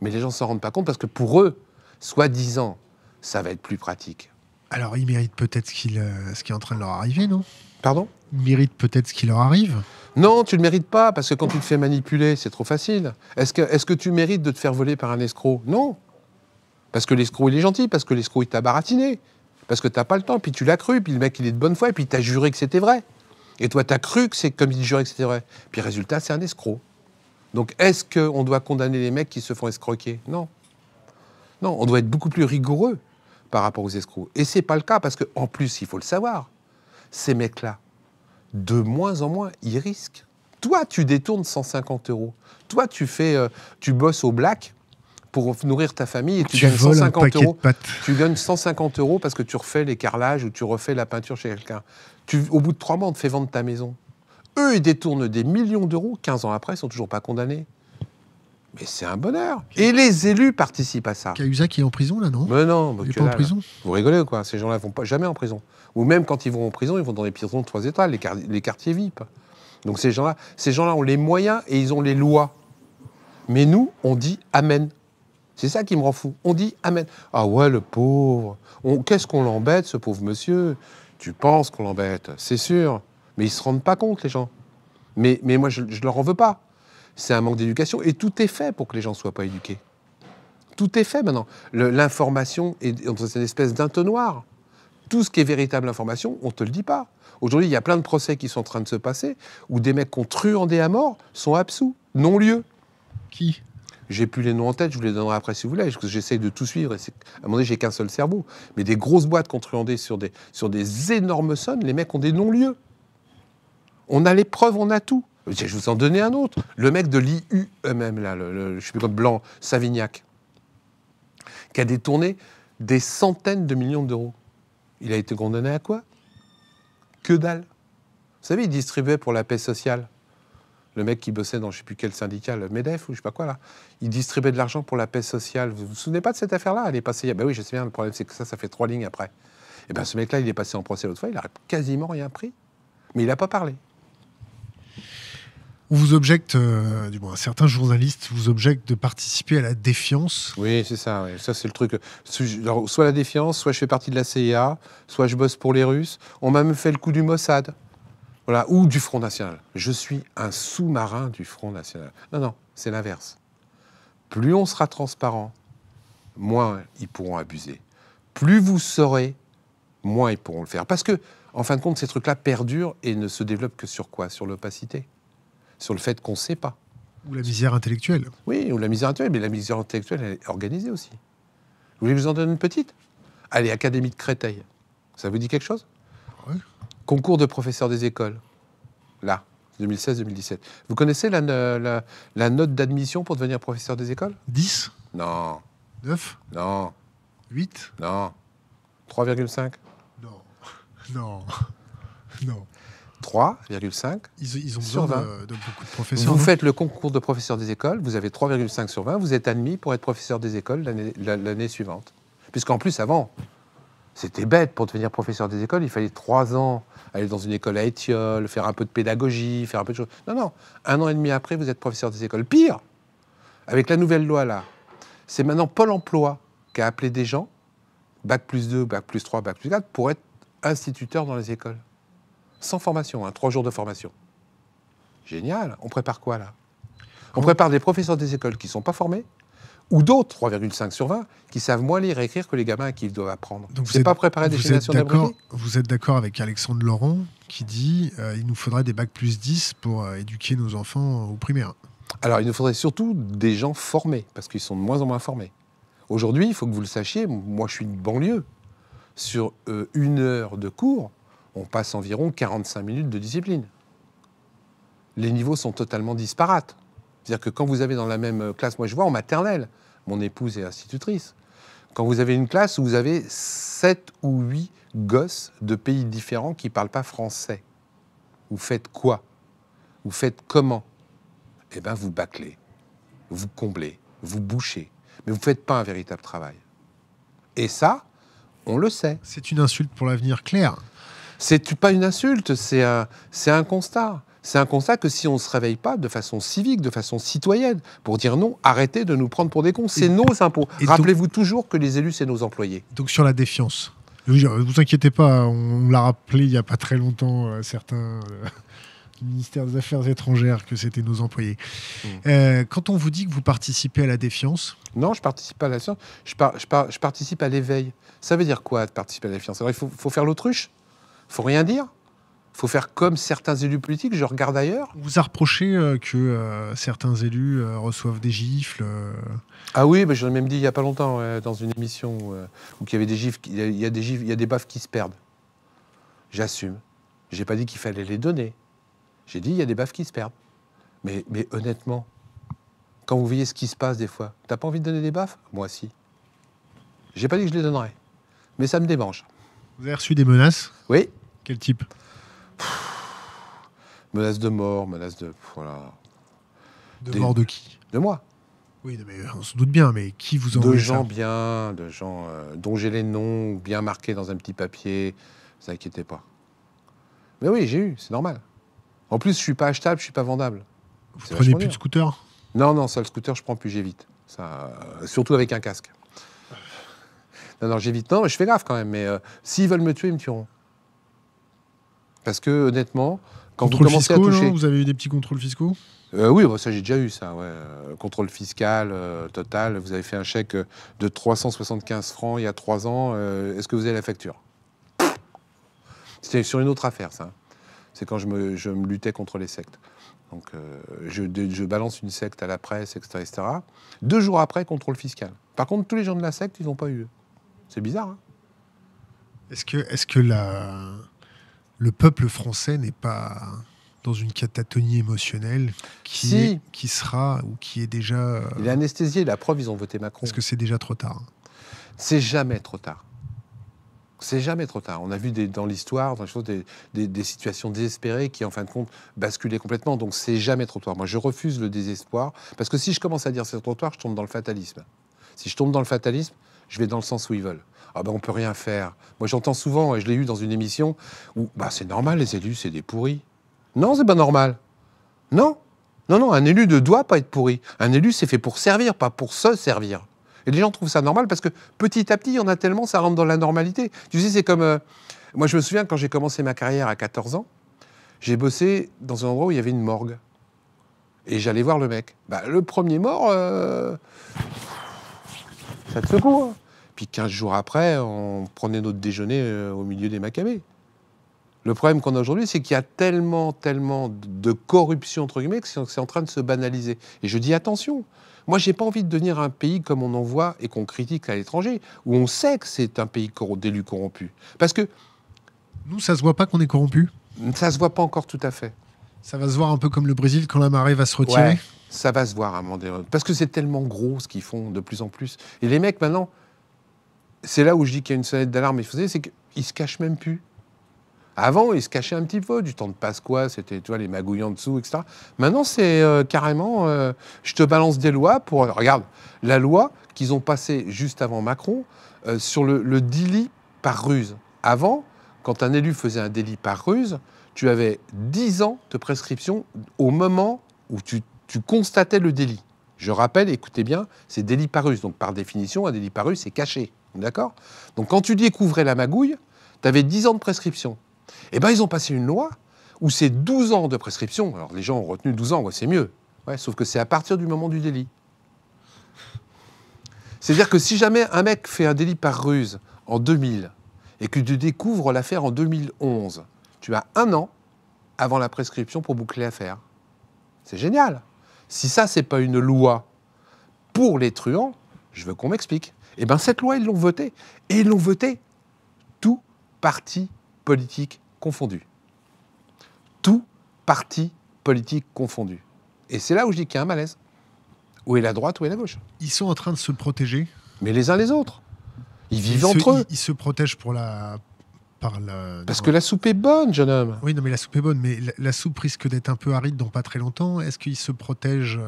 Mais les gens ne s'en rendent pas compte parce que pour eux, soi-disant, ça va être plus pratique. Alors, ils méritent peut-être ce qui est en train de leur arriver, non? Pardon? Ils méritent peut-être ce qui leur arrive? Non, tu ne le mérites pas, parce que quand tu te fais manipuler, c'est trop facile. Est-ce que tu mérites de te faire voler par un escroc? Non. Parce que l'escroc, il est gentil, parce que l'escroc, il t'a baratiné. Parce que tu n'as pas le temps, puis tu l'as cru, puis le mec, il est de bonne foi, et puis tu as juré que c'était vrai. Et toi, tu as cru que c'est comme il jurait que c'était vrai. Puis résultat, c'est un escroc. Donc, est-ce qu'on doit condamner les mecs qui se font escroquer? Non. Non, on doit être beaucoup plus rigoureux par rapport aux escrocs. Et c'est pas le cas, parce qu'en plus, il faut le savoir, ces mecs-là, de moins en moins, ils risquent. Toi, tu détournes 150 €. Toi, tu bosses au black pour nourrir ta famille et tu gagnes 150 €. Tu gagnes 150 € parce que tu refais les carrelages ou tu refais la peinture chez quelqu'un. Au bout de 3 mois, on te fait vendre ta maison. Eux, ils détournent des millions d'euros. 15 ans après, ils sont toujours pas condamnés. Mais c'est un bonheur. Et les élus participent à ça. Cahuzac est en prison, là, non? Mais non, il n'est pas en prison. Vous rigolez ou quoi? Ces gens-là ne vont pas jamais en prison. Ou même quand ils vont en prison, ils vont dans les prisons de 3 étoiles, les quartiers VIP. Donc ces gens-là ont les moyens et ils ont les lois. Mais nous, on dit Amen. C'est ça qui me rend fou. On dit Amen. Ah ouais, le pauvre. Qu'est-ce qu'on l'embête, ce pauvre monsieur? Tu penses qu'on l'embête, c'est sûr. Mais ils ne se rendent pas compte, les gens. Mais moi, je ne leur en veux pas. C'est un manque d'éducation. Et tout est fait pour que les gens ne soient pas éduqués. Tout est fait maintenant. L'information est dans une espèce d'entonnoir. Tout ce qui est véritable information, on ne te le dit pas. Aujourd'hui, il y a plein de procès qui sont en train de se passer où des mecs qui ont truandé à mort sont absous, non-lieu. Qui? J'ai plus les noms en tête, je vous les donnerai après si vous voulez, parce que j'essaye de tout suivre. À un moment donné, j'ai qu'un seul cerveau. Mais des grosses boîtes qui ont truandé sur des énormes sommes, les mecs ont des non-lieux. On a les preuves, on a tout. Je vais vous en donner un autre. Le mec de l'IUEM, là, je ne sais plus quoi, blanc, Savignac, qui a détourné des centaines de millions d'euros. Il a été condamné à quoi? Que dalle. Vous savez, il distribuait pour la paix sociale. Le mec qui bossait dans je ne sais plus quel syndicat, le MEDEF ou je ne sais pas quoi là, il distribuait de l'argent pour la paix sociale. Vous vous souvenez pas de cette affaire-là? Elle est passée. Ben oui, je sais bien. Le problème, c'est que ça fait 3 lignes après. Et ben ce mec-là, il est passé en procès l'autre fois. Il a quasiment rien pris, mais il n'a pas parlé. On vous objecte, du moins certains journalistes vous objectent de participer à la défiance. Oui, c'est ça. Oui. Ça, c'est le truc. Soit la défiance, soit je fais partie de la CIA, soit je bosse pour les Russes. On m'a même fait le coup du Mossad. Voilà, ou du Front National. Je suis un sous-marin du Front National. Non, c'est l'inverse. Plus on sera transparent, moins ils pourront abuser. Plus vous saurez moins ils pourront le faire. Parce que, en fin de compte, ces trucs-là perdurent et ne se développent que sur quoi? Sur l'opacité. Sur le fait qu'on ne sait pas. Ou la misère intellectuelle. Oui, ou la misère intellectuelle, mais la misère intellectuelle, elle est organisée aussi. Vous voulez que je vous en donne une petite? Allez, Académie de Créteil. Ça vous dit quelque chose? Ouais. Concours de professeurs des écoles. Là, 2016-2017. Vous connaissez la note d'admission pour devenir professeur des écoles? 10, Non, 9, non, 8. non. 3,5. Non. Non. Non. 3,5. Ils ont Sur besoin 20. de beaucoup de professeurs. Vous non faites le concours de professeur des écoles, vous avez 3,5 sur 20, vous êtes admis pour être professeur des écoles l'année suivante. Puisqu'en plus, avant, c'était bête pour devenir professeur des écoles, il fallait 3 ans, aller dans une école à Étiole, faire un peu de pédagogie, faire un peu de choses. Non, non, 1 an et demi après, vous êtes professeur des écoles. Pire, avec la nouvelle loi là, c'est maintenant Pôle emploi qui a appelé des gens, bac plus 2, bac plus 3, bac plus 4, pour être instituteur dans les écoles. Sans formation, 3 jours de formation. Génial. On prépare quoi, là? On prépare des professeurs des écoles qui ne sont pas formés, ou d'autres, 3,5 sur 20, qui savent moins lire et écrire que les gamins à qui ils doivent apprendre. Donc C'est pas préparer des générations d'abrutis? Vous êtes d'accord avec Alexandre Laurent qui dit il nous faudrait des bac plus 10 pour éduquer nos enfants au primaire. Alors, il nous faudrait surtout des gens formés, parce qu'ils sont de moins en moins formés. Aujourd'hui, il faut que vous le sachiez, moi je suis de banlieue. Sur 1 heure de cours, on passe environ 45 minutes de discipline. Les niveaux sont totalement disparates. C'est-à-dire que quand vous avez dans la même classe, moi je vois en maternelle, mon épouse est institutrice, quand vous avez une classe où vous avez 7 ou 8 gosses de pays différents qui ne parlent pas français, vous faites quoi? Vous faites comment? Eh bien, vous bâclez, vous comblez, vous bouchez, mais vous ne faites pas un véritable travail. Et ça, on le sait. C'est une insulte pour l'avenir, clair. C'est pas une insulte, c'est un constat. C'est un constat que si on ne se réveille pas de façon civique, de façon citoyenne, pour dire non, arrêtez de nous prendre pour des cons, c'est nos impôts. Rappelez-vous toujours que les élus, c'est nos employés. Donc sur la défiance, ne vous inquiétez pas, on l'a rappelé il n'y a pas très longtemps, certains du ministère des Affaires étrangères, que c'était nos employés. Quand on vous dit que vous participez à la défiance... Non, je participe pas à la défiance, je participe à l'éveil. Ça veut dire quoi, de participer à la défiance? Alors il faut faire l'autruche? Il faut rien dire? Il faut faire comme certains élus politiques, je regarde ailleurs. On vous a reproché que certains élus reçoivent des gifles. Ah oui, mais j'en ai même dit il n'y a pas longtemps, dans une émission, où il y avait des gifles, il y a des baffes qui se perdent. J'assume. J'ai pas dit qu'il fallait les donner. J'ai dit il y a des baffes qui se perdent. Mais honnêtement, quand vous voyez ce qui se passe des fois, t'as pas envie de donner des baffes? Moi, si. J'ai pas dit que je les donnerais. Mais ça me démange. Vous avez reçu des menaces? Oui. Quel type? Menace de mort, menace de... Voilà. Mort de qui? De moi. Oui, mais on se doute bien, mais qui vous envoie ça? De gens bien, de gens dont j'ai les noms bien marqués dans un petit papier. Ne vous inquiétez pas. Mais oui, j'ai eu, c'est normal. En plus, je suis pas achetable, je suis pas vendable. Vous prenez plus de scooter? Non, ça, le scooter, je prends plus, j'évite. Ça, surtout avec un casque. Non, j'évite. Non, mais je fais gaffe quand même. Mais s'ils veulent me tuer, ils me tueront. Parce que, honnêtement, quand vous commencez à toucher... Non, vous avez eu des petits contrôles fiscaux? Oui, bah, ça j'ai déjà eu ça. Ouais. Contrôle fiscal total. Vous avez fait un chèque de 375 francs il y a 3 ans. Est-ce que vous avez la facture? C'était sur une autre affaire, ça. C'est quand je me luttais contre les sectes. Donc, je balance une secte à la presse, etc., etc. 2 jours après, contrôle fiscal. Par contre, tous les gens de la secte, ils n'ont pas eu. C'est bizarre, hein? Est-ce que le peuple français n'est pas dans une catatonie émotionnelle qui sera ou qui est déjà... Il est anesthésié. La preuve, ils ont voté Macron. Est-ce que c'est déjà trop tard? C'est jamais trop tard. C'est jamais trop tard. On a vu dans l'histoire, dans les choses, des situations désespérées qui, en fin de compte, basculaient complètement. Donc, c'est jamais trop tard. Moi, je refuse le désespoir. Parce que si je commence à dire c'est trop tard, je tombe dans le fatalisme. Si je tombe dans le fatalisme, je vais dans le sens où ils veulent. Ah ben, on peut rien faire. Moi, j'entends souvent, et je l'ai eu dans une émission, où c'est normal, les élus, c'est des pourris. Non, c'est pas normal. Non. Non, un élu ne doit pas être pourri. Un élu, c'est fait pour servir, pas pour se servir. Et les gens trouvent ça normal parce que petit à petit, il y en a tellement, ça rentre dans la normalité. Tu sais, c'est comme... moi, je me souviens, quand j'ai commencé ma carrière à 14 ans, j'ai bossé dans un endroit où il y avait une morgue. Et j'allais voir le mec. Le premier mort, ça te secoue. Hein. Puis 15 jours après, on prenait notre déjeuner au milieu des Maccabées. Le problème qu'on a aujourd'hui, c'est qu'il y a tellement de corruption, entre guillemets, que c'est en train de se banaliser. Et je dis attention, moi, j'ai pas envie de devenir un pays comme on en voit et qu'on critique à l'étranger, où on sait que c'est un pays d'élus corrompus. Parce que... Nous, ça se voit pas qu'on est corrompu. Ça se voit pas encore tout à fait. Ça va se voir un peu comme le Brésil quand la marée va se retirer. Ouais, ça va se voir à un moment donné. Parce que c'est tellement gros ce qu'ils font de plus en plus. Et les mecs, maintenant, c'est là où je dis qu'il y a une sonnette d'alarme, c'est qu'ils se cachent même plus. Avant, ils se cachaient un petit peu, du temps de Pasqua, c'était, tu vois, les magouilles en dessous, etc. Maintenant, c'est carrément, je te balance des lois pour... Regarde, la loi qu'ils ont passée juste avant Macron sur le délit par ruse. Avant, quand un élu faisait un délit par ruse, tu avais 10 ans de prescription au moment où tu constatais le délit. Je rappelle, écoutez bien, c'est délit par ruse. Donc, par définition, un délit par ruse, c'est caché. D'accord ? Donc, quand tu découvrais la magouille, tu avais 10 ans de prescription. Eh bien, ils ont passé une loi où c'est 12 ans de prescription. Alors, les gens ont retenu 12 ans, ouais, c'est mieux. Ouais, sauf que c'est à partir du moment du délit. C'est-à-dire que si jamais un mec fait un délit par ruse en 2000 et que tu découvres l'affaire en 2011, tu as 1 an avant la prescription pour boucler l'affaire. C'est génial. Si ça, c'est pas une loi pour les truands, je veux qu'on m'explique. Eh bien, cette loi, ils l'ont votée. Et ils l'ont votée tout parti politique confondu. Tout parti politique confondu. Et c'est là où je dis qu'il y a un malaise. Où est la droite, où est la gauche? Ils sont en train de se protéger. Mais les uns les autres. Ils vivent entre eux. Ils se protègent Parce que la soupe est bonne, jeune homme. Oui, non, mais la soupe est bonne, mais la soupe risque d'être un peu aride dans pas très longtemps. Est-ce qu'ils se protègent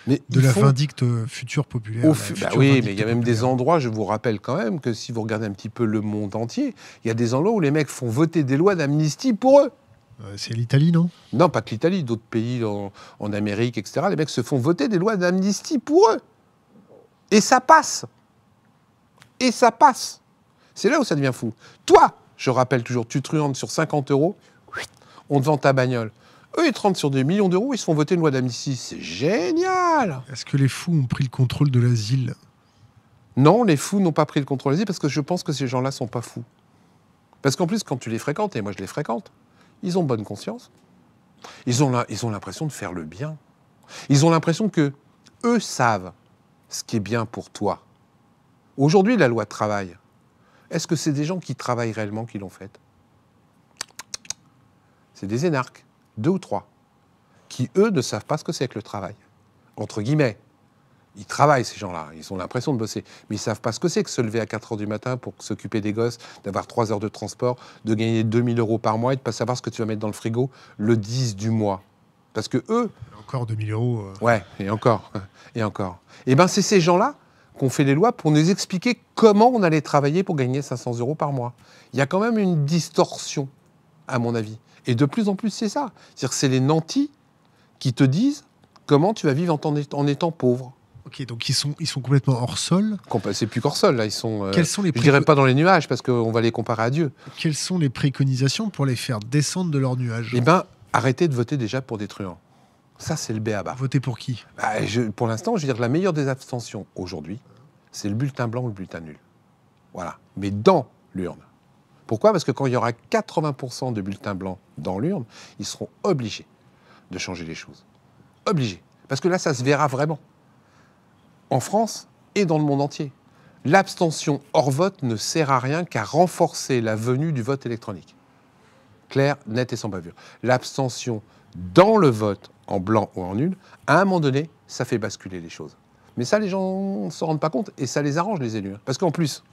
de la vindicte future populaire oui, mais il y a même des endroits, je vous rappelle quand même, que si vous regardez un petit peu le monde entier, il y a des endroits où les mecs font voter des lois d'amnistie pour eux. C'est l'Italie, non? Non, pas que l'Italie, d'autres pays en Amérique, etc. Les mecs se font voter des lois d'amnistie pour eux. Et ça passe. Et ça passe. C'est là où ça devient fou. Toi, je rappelle toujours, tu truandes sur 50 €, on te vend ta bagnole. Eux, ils te rentrent sur des millions d'euros, ils se font voter une loi d'amnistie. C'est génial! Est-ce que les fous ont pris le contrôle de l'asile? Non, les fous n'ont pas pris le contrôle de l'asile parce que je pense que ces gens-là sont pas fous. Parce qu'en plus, quand tu les fréquentes, et moi je les fréquente, ils ont bonne conscience. Ils ont l'impression de faire le bien. Ils ont l'impression que eux savent ce qui est bien pour toi. Aujourd'hui, la loi de travail, est-ce que c'est des gens qui travaillent réellement qui l'ont faite? C'est des énarques, 2 ou 3, qui, eux, ne savent pas ce que c'est que le travail. Entre guillemets. Ils travaillent, ces gens-là. Ils ont l'impression de bosser. Mais ils ne savent pas ce que c'est que se lever à 4 h du matin pour s'occuper des gosses, d'avoir 3 heures de transport, de gagner 2 000 € par mois et de ne pas savoir ce que tu vas mettre dans le frigo le 10 du mois. Parce que eux... Encore 2 000 €. Ouais, et encore. Et encore. Eh bien, c'est ces gens-là qu'on fait les lois pour nous expliquer comment on allait travailler pour gagner 500 € par mois. Il y a quand même une distorsion, à mon avis. Et de plus en plus, c'est ça. C'est-à-dire que c'est les nantis qui te disent comment tu vas vivre en étant pauvre. Ok, donc ils sont complètement hors sol. C'est plus qu'hors sol, là. Ils sont, Quels sont les je dirais pas dans les nuages, parce qu'on va les comparer à Dieu. Quelles sont les préconisations pour les faire descendre de leurs nuages? Eh bien, arrêtez de voter déjà pour des truands. Ça, c'est le b.a.-ba. Voter pour qui? Pour l'instant, je veux dire que la meilleure des abstentions aujourd'hui, c'est le bulletin blanc ou le bulletin nul. Voilà. Mais dans l'urne. Pourquoi? Parce que quand il y aura 80% de bulletins blancs dans l'urne, ils seront obligés de changer les choses. Obligés. Parce que là, ça se verra vraiment. En France et dans le monde entier. L'abstention hors vote ne sert à rien qu'à renforcer la venue du vote électronique. Clair, net et sans bavure. L'abstention dans le vote, en blanc ou en nul, à un moment donné, ça fait basculer les choses. Mais ça, les gens ne s'en rendent pas compte et ça les arrange, les élus. Parce qu'en plus,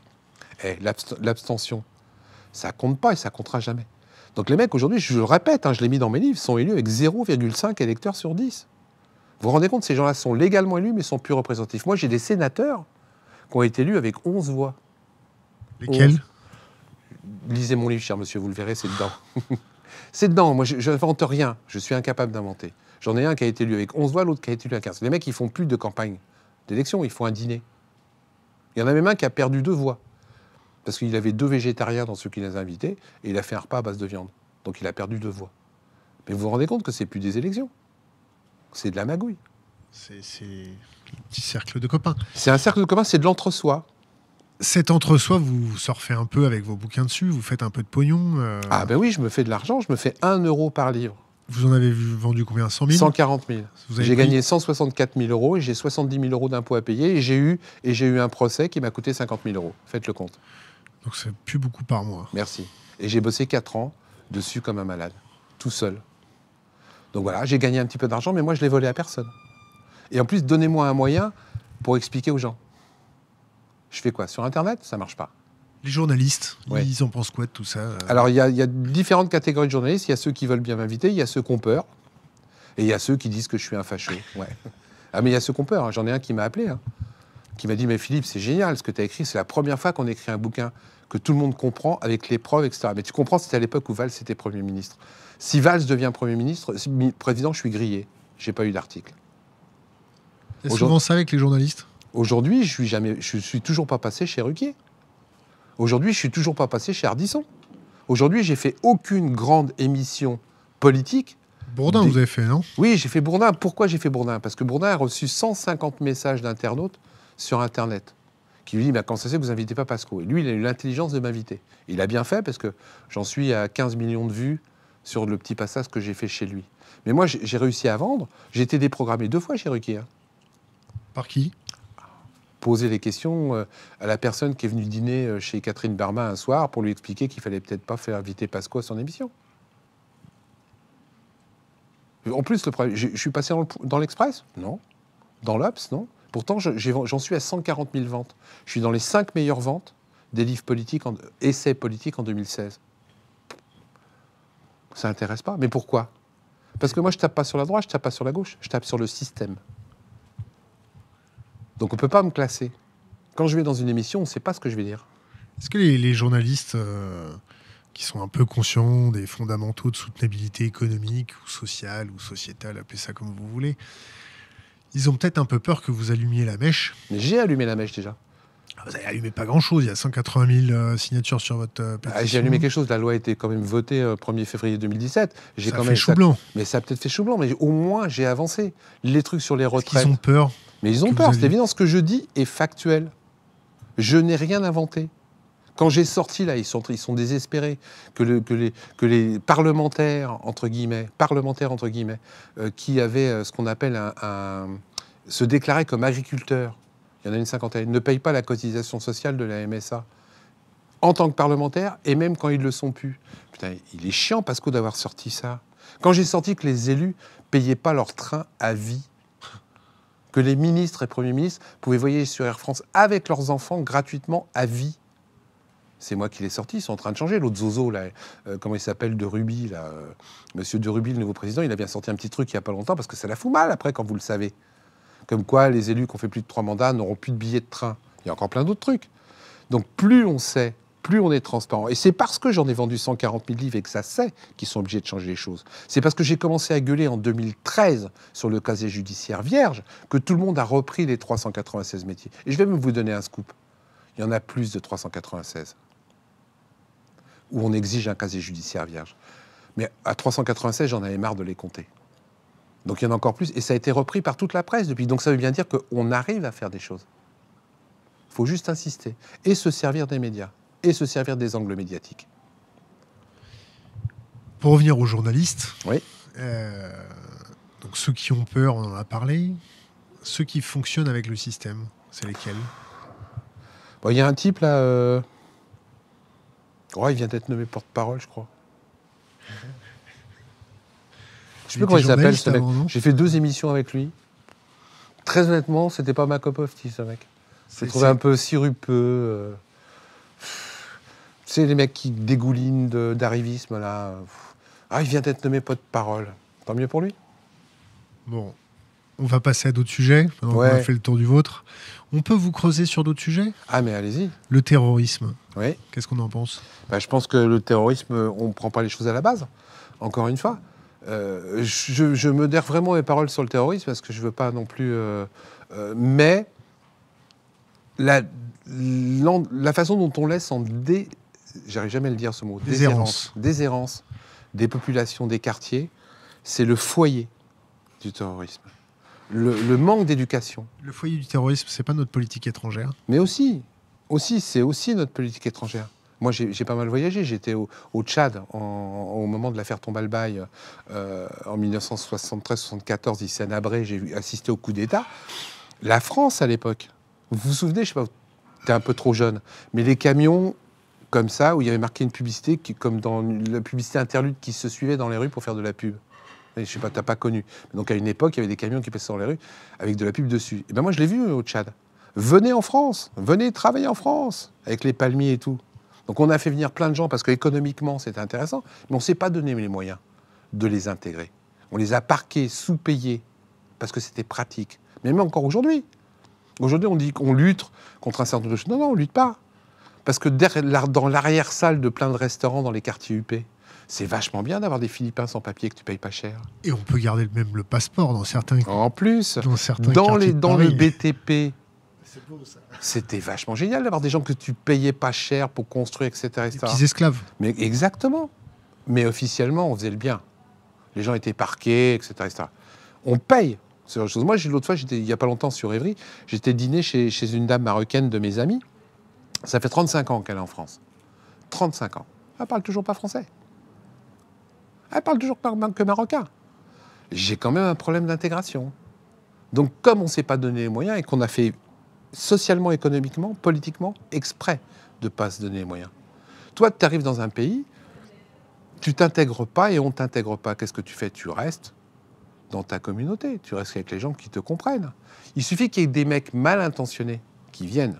l'abstention, ça compte pas et ça comptera jamais. Donc les mecs, aujourd'hui, je le répète, je l'ai mis dans mes livres, sont élus avec 0,5 électeurs sur 10. Vous vous rendez compte, ces gens-là sont légalement élus, mais sont plus représentatifs. Moi, j'ai des sénateurs qui ont été élus avec 11 voix. Lesquels? 11. Lisez mon livre, cher monsieur, vous le verrez, c'est dedans. C'est dedans. Moi, je n'invente rien. Je suis incapable d'inventer. J'en ai un qui a été élu avec 11 voix, l'autre qui a été élu avec 15. Les mecs, ils font plus de campagne d'élection, ils font un dîner. Il y en a même un qui a perdu 2 voix. Parce qu'il avait 2 végétariens dans ceux qui les invités, et il a fait un repas à base de viande. Donc il a perdu 2 voix. Mais vous vous rendez compte que c'est plus des élections. C'est de la magouille. C'est un petit cercle de copains. C'est un cercle de copains, c'est de l'entre-soi. Cet entre-soi, vous surfez un peu avec vos bouquins dessus, vous faites un peu de pognon. Ah ben oui, je me fais de l'argent, je me fais 1 euro par livre. Vous en avez vendu combien? 100 000? 140 000. Vous avez J'ai pris- gagné 164 000 euros et j'ai 70 000 euros d'impôts à payer. Et j'ai eu un procès qui m'a coûté 50 000 euros. Faites le compte. Donc c'est plus beaucoup par mois. Merci. Et j'ai bossé 4 ans dessus comme un malade, tout seul. Donc voilà, j'ai gagné un petit peu d'argent, mais moi je l'ai volé à personne. Et en plus, donnez-moi un moyen pour expliquer aux gens. Je fais quoi? Sur Internet? Ça marche pas. Les journalistes, Ouais. ils en pensent quoi de tout ça? Alors, il y a différentes catégories de journalistes. Il y a ceux qui veulent bien m'inviter, il y a ceux qui ont peur, et il y a ceux qui disent que je suis un facho. Ouais. Ah, mais il y a ceux qui ont peur. Hein. J'en ai un qui m'a appelé, hein, qui m'a dit, mais Philippe, c'est génial ce que tu as écrit. C'est la première fois qu'on écrit un bouquin que tout le monde comprend avec les preuves, etc. Mais tu comprends, c'était à l'époque où Valls était Premier ministre. Si Valls devient Premier ministre, président, je suis grillé. J'ai pas eu d'article. C'est souvent ça avec les journalistes? Aujourd'hui, je suis toujours pas passé chez Ruquier. Aujourd'hui, je suis toujours pas passé chez Ardisson. Aujourd'hui, j'ai fait aucune grande émission politique. Bourdin, vous avez fait, non? Oui, j'ai fait Bourdin. Pourquoi j'ai fait Bourdin? Parce que Bourdin a reçu 150 messages d'internautes sur Internet qui lui disent comment ça se fait que vous n'invitez pas Pasco? Et lui, il a eu l'intelligence de m'inviter. Il a bien fait parce que j'en suis à 15 millions de vues sur le petit passage que j'ai fait chez lui. Mais moi, j'ai réussi à vendre. J'ai été déprogrammé 2 fois chez Ruquier. Par qui? Poser les questions à la personne qui est venue dîner chez Catherine Barma un soir pour lui expliquer qu'il fallait peut-être pas faire inviter Pasco à son émission. En plus, je suis passé dans l'Express? Non. Dans l'Obs? Non. Pourtant, j'en suis à 140 000 ventes. Je suis dans les 5 meilleures ventes des livres politiques, essais politiques en 2016. Ça n'intéresse pas. Mais pourquoi? Parce que moi, je tape pas sur la droite, je tape pas sur la gauche, je tape sur le système. Donc on ne peut pas me classer. Quand je vais dans une émission, on ne sait pas ce que je vais dire. Est-ce que les journalistes qui sont un peu conscients des fondamentaux de soutenabilité économique ou sociale ou sociétale, appelez ça comme vous voulez, ils ont peut-être un peu peur que vous allumiez la mèche? Mais j'ai allumé la mèche déjà. Vous n'avez allumé pas grand-chose, il y a 180 000 signatures sur votre pétition. J'ai allumé quelque chose, la loi a été quand même votée 1er février 2017. Ça a fait chou blanc. Mais ça a peut-être fait chou blanc, mais au moins j'ai avancé. Les trucs sur les retraites... Ils ont peur. Mais ils ont peur, c'est évident. Ce que je dis est factuel. Je n'ai rien inventé. Quand j'ai sorti, là, ils sont désespérés que les parlementaires, entre guillemets, qui avaient ce qu'on appelle se déclaraient comme agriculteurs, il y en a une cinquantaine, ne payent pas la cotisation sociale de la MSA en tant que parlementaire, et même quand ils le sont plus. Putain, il est chiant, Pasco, d'avoir sorti ça. Quand j'ai sorti que les élus payaient pas leur train à vie, que les ministres et premiers ministres pouvaient voyager sur Air France avec leurs enfants gratuitement à vie. C'est moi qui l'ai sorti, ils sont en train de changer. L'autre zozo, là, comment il s'appelle, de Ruby, là, Monsieur de Ruby, le nouveau président, il a bien sorti un petit truc il n'y a pas longtemps, parce que ça la fout mal après, quand vous le savez. Comme quoi, les élus qui ont fait plus de 3 mandats n'auront plus de billets de train. Il y a encore plein d'autres trucs. Donc plus on sait, plus on est transparent. Et c'est parce que j'en ai vendu 140 000 livres et que ça sait qu'ils sont obligés de changer les choses. C'est parce que j'ai commencé à gueuler en 2013 sur le casier judiciaire vierge que tout le monde a repris les 396 métiers. Et je vais même vous donner un scoop. Il y en a plus de 396 où on exige un casier judiciaire vierge. Mais à 396, j'en avais marre de les compter. Donc il y en a encore plus. Et ça a été repris par toute la presse depuis. Donc ça veut bien dire qu'on arrive à faire des choses. Il faut juste insister. Et se servir des médias. Et se servir des angles médiatiques. Pour revenir aux journalistes, oui. Donc ceux qui ont peur, on en a parlé. Ceux qui fonctionnent avec le système, c'est lesquels? Bon, y a un type là... Oh, il vient d'être nommé porte-parole, je crois. Je sais plus comment il s'appelle, ce mec. J'ai fait 2 émissions avec lui. Très honnêtement, c'était pas ma cup of tea, ce mec. Je le trouvais un peu sirupeux. Tu sais, les mecs qui dégoulinent d'arrivisme, là. Ah, il vient d'être nommé porte-parole. Tant mieux pour lui. Bon, on va passer à d'autres sujets. On a fait le tour du vôtre. On peut vous creuser sur d'autres sujets? Ah, mais allez-y. Le terrorisme. Oui. Qu'est-ce qu'on en pense? Je pense que le terrorisme, on ne prend pas les choses à la base. Encore une fois. Je modère vraiment mes paroles sur le terrorisme parce que je ne veux pas non plus... mais la façon dont on laisse j'arrive jamais à le dire ce mot, déshérence des populations, des quartiers, c'est le foyer du terrorisme. Le manque d'éducation. Le foyer du terrorisme, c'est pas notre politique étrangère. Mais aussi, aussi, c'est aussi notre politique étrangère. Moi, j'ai pas mal voyagé. J'étais au Tchad au moment de l'affaire Tombalbaye en 1973-74, ici à Nabré. J'ai assisté au coup d'État. La France, à l'époque, vous vous souvenez, je sais pas, t'es un peu trop jeune, mais les camions comme ça, où il y avait marqué une publicité, comme dans la publicité interlude qui se suivait dans les rues pour faire de la pub. Et je sais pas, t'as pas connu. Donc à une époque, il y avait des camions qui passaient dans les rues avec de la pub dessus. Et ben moi, je l'ai vu au Tchad. Venez en France, venez travailler en France, avec les palmiers et tout. Donc on a fait venir plein de gens parce qu'économiquement, c'était intéressant, mais on ne s'est pas donné les moyens de les intégrer. On les a parqués, sous-payés, parce que c'était pratique. Mais même encore aujourd'hui. Aujourd'hui, on dit qu'on lutte contre un certain nombre de choses. Non, non, on ne lutte pas. Parce que dans l'arrière-salle de plein de restaurants dans les quartiers UP, c'est vachement bien d'avoir des Philippins sans papier que tu payes pas cher. Et on peut garder même le passeport dans certains. En plus, dans le BTP, c'était vachement génial d'avoir des gens que tu payais pas cher pour construire, etc. Des petits esclaves. Mais exactement. Mais officiellement, on faisait le bien. Les gens étaient parqués, etc. On paye. C'est autre chose. Moi, l'autre fois, il n'y a pas longtemps sur Évry, j'étais dîner chez une dame marocaine de mes amis. Ça fait 35 ans qu'elle est en France. 35 ans. Elle parle toujours pas français. Elle parle toujours que marocain. J'ai quand même un problème d'intégration. Donc, comme on ne s'est pas donné les moyens et qu'on a fait socialement, économiquement, politiquement, exprès de ne pas se donner les moyens. Toi, tu arrives dans un pays, tu t'intègres pas et on ne t'intègre pas. Qu'est-ce que tu fais? Tu restes dans ta communauté. Tu restes avec les gens qui te comprennent. Il suffit qu'il y ait des mecs mal intentionnés qui viennent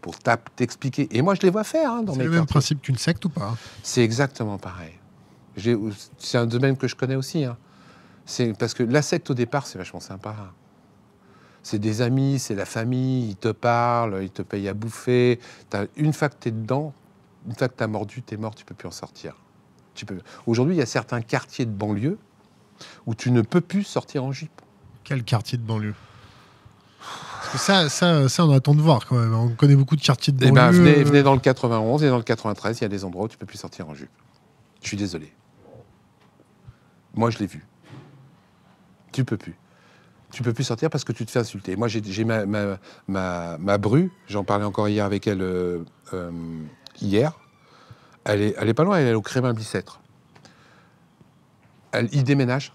pour t'expliquer. Et moi, je les vois faire. Dans c'est le même principe qu'une secte ou pas? C'est exactement pareil. C'est un domaine que je connais aussi. C'est parce que la secte, au départ, c'est vachement sympa. C'est des amis, c'est la famille, ils te parlent, ils te payent à bouffer. Une fois que tu es dedans, une fois que tu as mordu, tu es mort, tu ne peux plus en sortir. Aujourd'hui, il y a certains quartiers de banlieue où tu ne peux plus sortir en jupe. Quel quartier de banlieue? Parce que ça, on attend de voir quand même. On connaît beaucoup de quartiers de banlieue. Venez dans le 91 et dans le 93, il y a des endroits où tu ne peux plus sortir en jupe. Je suis désolé. Moi, je l'ai vu. Tu peux plus. Tu peux plus sortir parce que tu te fais insulter. Moi, j'ai ma bru, j'en parlais encore hier avec elle, hier. Elle est pas loin, elle est au Crémin-Bicêtre. Il déménage.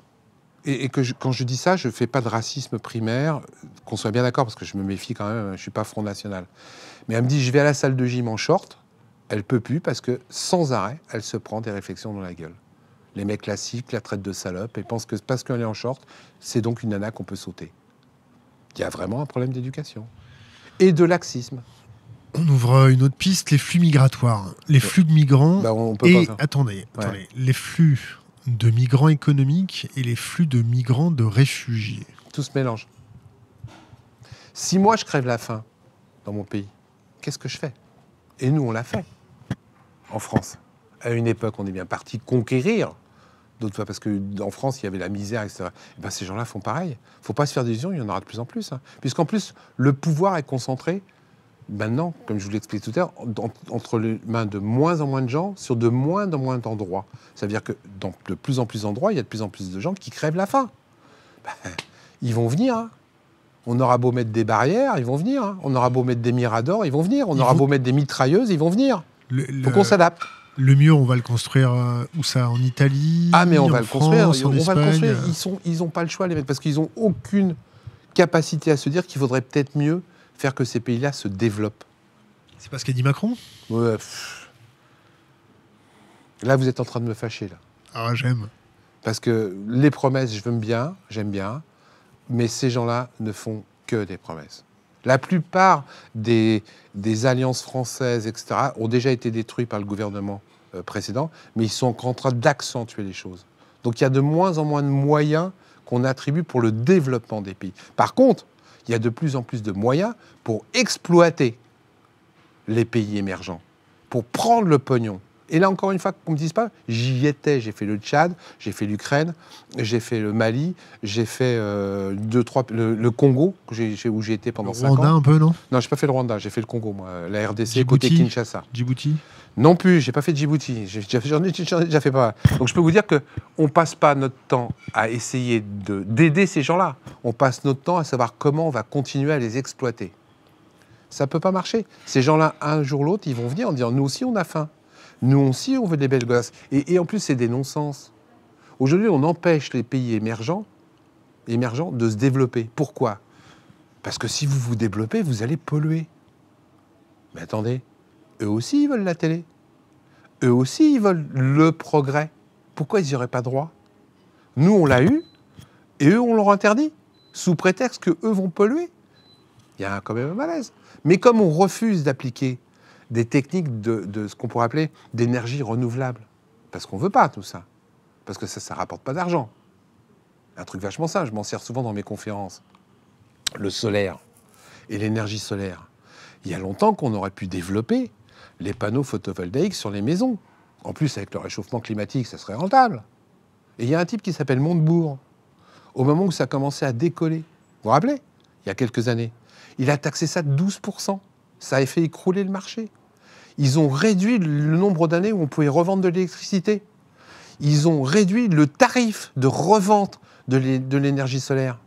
Et quand je dis ça, je ne fais pas de racisme primaire, qu'on soit bien d'accord, parce que je me méfie quand même, je ne suis pas Front National. Mais elle me dit, je vais à la salle de gym en short, elle ne peut plus, parce que sans arrêt, elle se prend des réflexions dans la gueule. Les mecs classiques la traitent de salope et pensent que parce qu'elle est en short, c'est donc une nana qu'on peut sauter. Il y a vraiment un problème d'éducation. Et de laxisme. On ouvre une autre piste, les flux migratoires. Les flux de migrants. Attendez, les flux de migrants économiques et les flux de migrants de réfugiés. Tout se mélange. Si moi, je crève la faim dans mon pays, qu'est-ce que je fais? Et nous, on l'a fait. En France. À une époque, on est bien parti conquérir. D'autres fois, parce qu'en France, il y avait la misère, etc. Et ben, ces gens-là font pareil. Il ne faut pas se faire d'illusions, il y en aura de plus en plus. Puisqu'en plus, le pouvoir est concentré, maintenant, comme je vous l'explique tout à l'heure, entre les mains de moins en moins de gens, sur de moins en moins d'endroits. Ça veut dire que dans de plus en plus d'endroits, il y a de plus en plus de gens qui crèvent la faim. Ben, ils vont venir. On aura beau mettre des barrières, ils vont venir. On aura beau mettre des miradors, ils vont venir. On aura beau mettre des mitrailleuses, ils vont venir. Faut qu'on s'adapte. Le mur, on va le construire où ça? En Italie? Ah, mais on va le construire. On va le construire. Ils n'ont pas le choix, les mecs, parce qu'ils n'ont aucune capacité à se dire qu'il faudrait peut-être mieux faire que ces pays-là se développent. C'est pas ce qu'a dit Macron? Ouais. Là, vous êtes en train de me fâcher, là. Ah, j'aime. Parce que les promesses, j'aime bien, mais ces gens-là ne font que des promesses. La plupart des alliances françaises, etc., ont déjà été détruites par le gouvernement précédent, mais ils sont en train d'accentuer les choses. Donc il y a de moins en moins de moyens qu'on attribue pour le développement des pays. Par contre, il y a de plus en plus de moyens pour exploiter les pays émergents, pour prendre le pognon. Et là, encore une fois, qu'on ne me dise pas, j'y étais, j'ai fait le Tchad, j'ai fait l'Ukraine, j'ai fait le Mali, j'ai fait le Congo, où j'ai été pendant 5 ans. Le Rwanda un peu, non? Non, j'ai pas fait le Rwanda, j'ai fait le Congo, moi, la RDC, Djibouti, côté Kinshasa. Djibouti? Non plus, j'ai pas fait Djibouti, j'en ai déjà fait pas. Donc je peux vous dire qu'on passe pas notre temps à essayer d'aider ces gens-là, on passe notre temps à savoir comment on va continuer à les exploiter. Ça ne peut pas marcher. Ces gens-là, un jour ou l'autre, ils vont venir en disant, nous aussi, on a faim. Nous aussi, on veut des belles gosses. Et en plus, c'est des non-sens. Aujourd'hui, on empêche les pays émergents de se développer. Pourquoi? Parce que si vous vous développez, vous allez polluer. Mais attendez, eux aussi, ils veulent la télé. Eux aussi, ils veulent le progrès. Pourquoi ils n'y auraient pas droit? Nous, on l'a eu, et eux, on leur interdit, sous prétexte qu'eux vont polluer. Il y a quand même un malaise. Mais comme on refuse d'appliquer des techniques de ce qu'on pourrait appeler d'énergie renouvelable, parce qu'on ne veut pas tout ça, parce que ça ne rapporte pas d'argent. Un truc vachement simple, je m'en sers souvent dans mes conférences. Le solaire et l'énergie solaire. Il y a longtemps qu'on aurait pu développer les panneaux photovoltaïques sur les maisons. En plus, avec le réchauffement climatique, ça serait rentable. Et il y a un type qui s'appelle Montebourg. Au moment où ça a commencé à décoller, vous vous rappelez, il y a quelques années, il a taxé ça de 12%. Ça a fait écrouler le marché. Ils ont réduit le nombre d'années où on pouvait revendre de l'électricité. Ils ont réduit le tarif de revente de l'énergie solaire.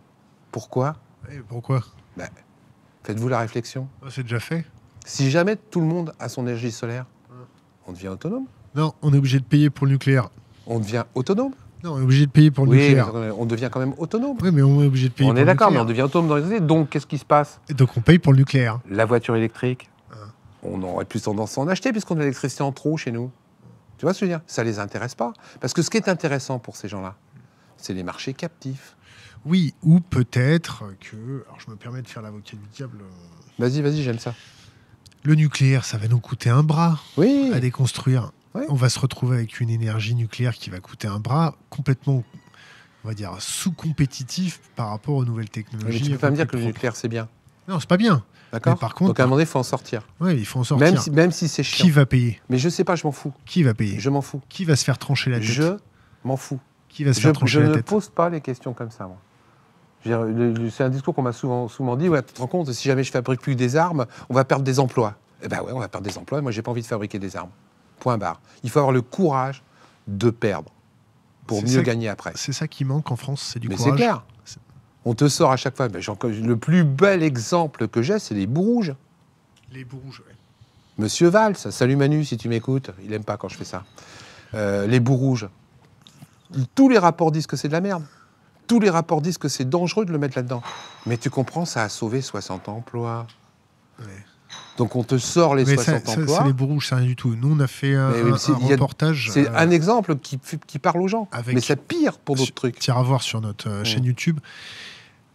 Pourquoi? Et pourquoi? Faites-vous la réflexion. C'est déjà fait. Si jamais tout le monde a son énergie solaire, on devient autonome. Non, on est obligé de payer pour le nucléaire. On devient autonome. Non, on est obligé de payer pour le nucléaire. On devient quand même autonome. Oui, mais on est obligé de payer On pour est le d'accord, mais nucléaire. on devient autonome dans l'électricité. Donc, qu'est-ce qui se passe? Et donc, on paye pour le nucléaire. La voiture électrique, on aurait plus tendance à en acheter puisqu'on a l'électricité en trop chez nous. Tu vois ce que je veux dire? Ça les intéresse pas. Parce que ce qui est intéressant pour ces gens-là, c'est les marchés captifs. Oui, ou peut-être que... Alors, je me permets de faire l'avocat du diable. Vas-y, j'aime ça. Le nucléaire, ça va nous coûter un bras Oui. à déconstruire. Oui. On va se retrouver avec une énergie nucléaire qui va coûter un bras complètement, on va dire, sous-compétitif par rapport aux nouvelles technologies. Mais tu peux pas me dire que le nucléaire, c'est bien. Non, c'est pas bien. D'accord. Mais par contre, donc à un moment donné, il faut en sortir. Oui, il faut en sortir. Même si c'est chiant. Qui va payer? Mais je sais pas, je m'en fous. Qui va payer? Je m'en fous. Qui va se faire trancher la tête? Je m'en fous. Qui va se faire trancher la Je ne tête? pose pas les questions comme ça, moi. C'est un discours qu'on m'a souvent dit. Ouais, tu te rends compte, si jamais je fabrique plus des armes, on va perdre des emplois. Eh ben ouais, on va perdre des emplois. Moi, j'ai pas envie de fabriquer des armes. Point barre. Il faut avoir le courage de perdre pour mieux gagner après. C'est ça qui manque en France, c'est du courage. Mais c'est clair. On te sort à chaque fois. Le plus bel exemple que j'ai, c'est les bouts rouges. Les bouts rouges, oui. Monsieur Valls, salut Manu si tu m'écoutes. Il aime pas quand je fais ça. Les bouts rouges. Tous les rapports disent que c'est de la merde. Tous les rapports disent que c'est dangereux de le mettre là-dedans. Mais tu comprends, ça a sauvé 60 emplois. Ouais. Donc on te sort les 60 emplois. C'est les bouts rouges, c'est rien du tout. Nous, on a fait un reportage. C'est un exemple qui parle aux gens. Mais c'est pire pour d'autres trucs. Tu iras voir sur notre chaîne YouTube.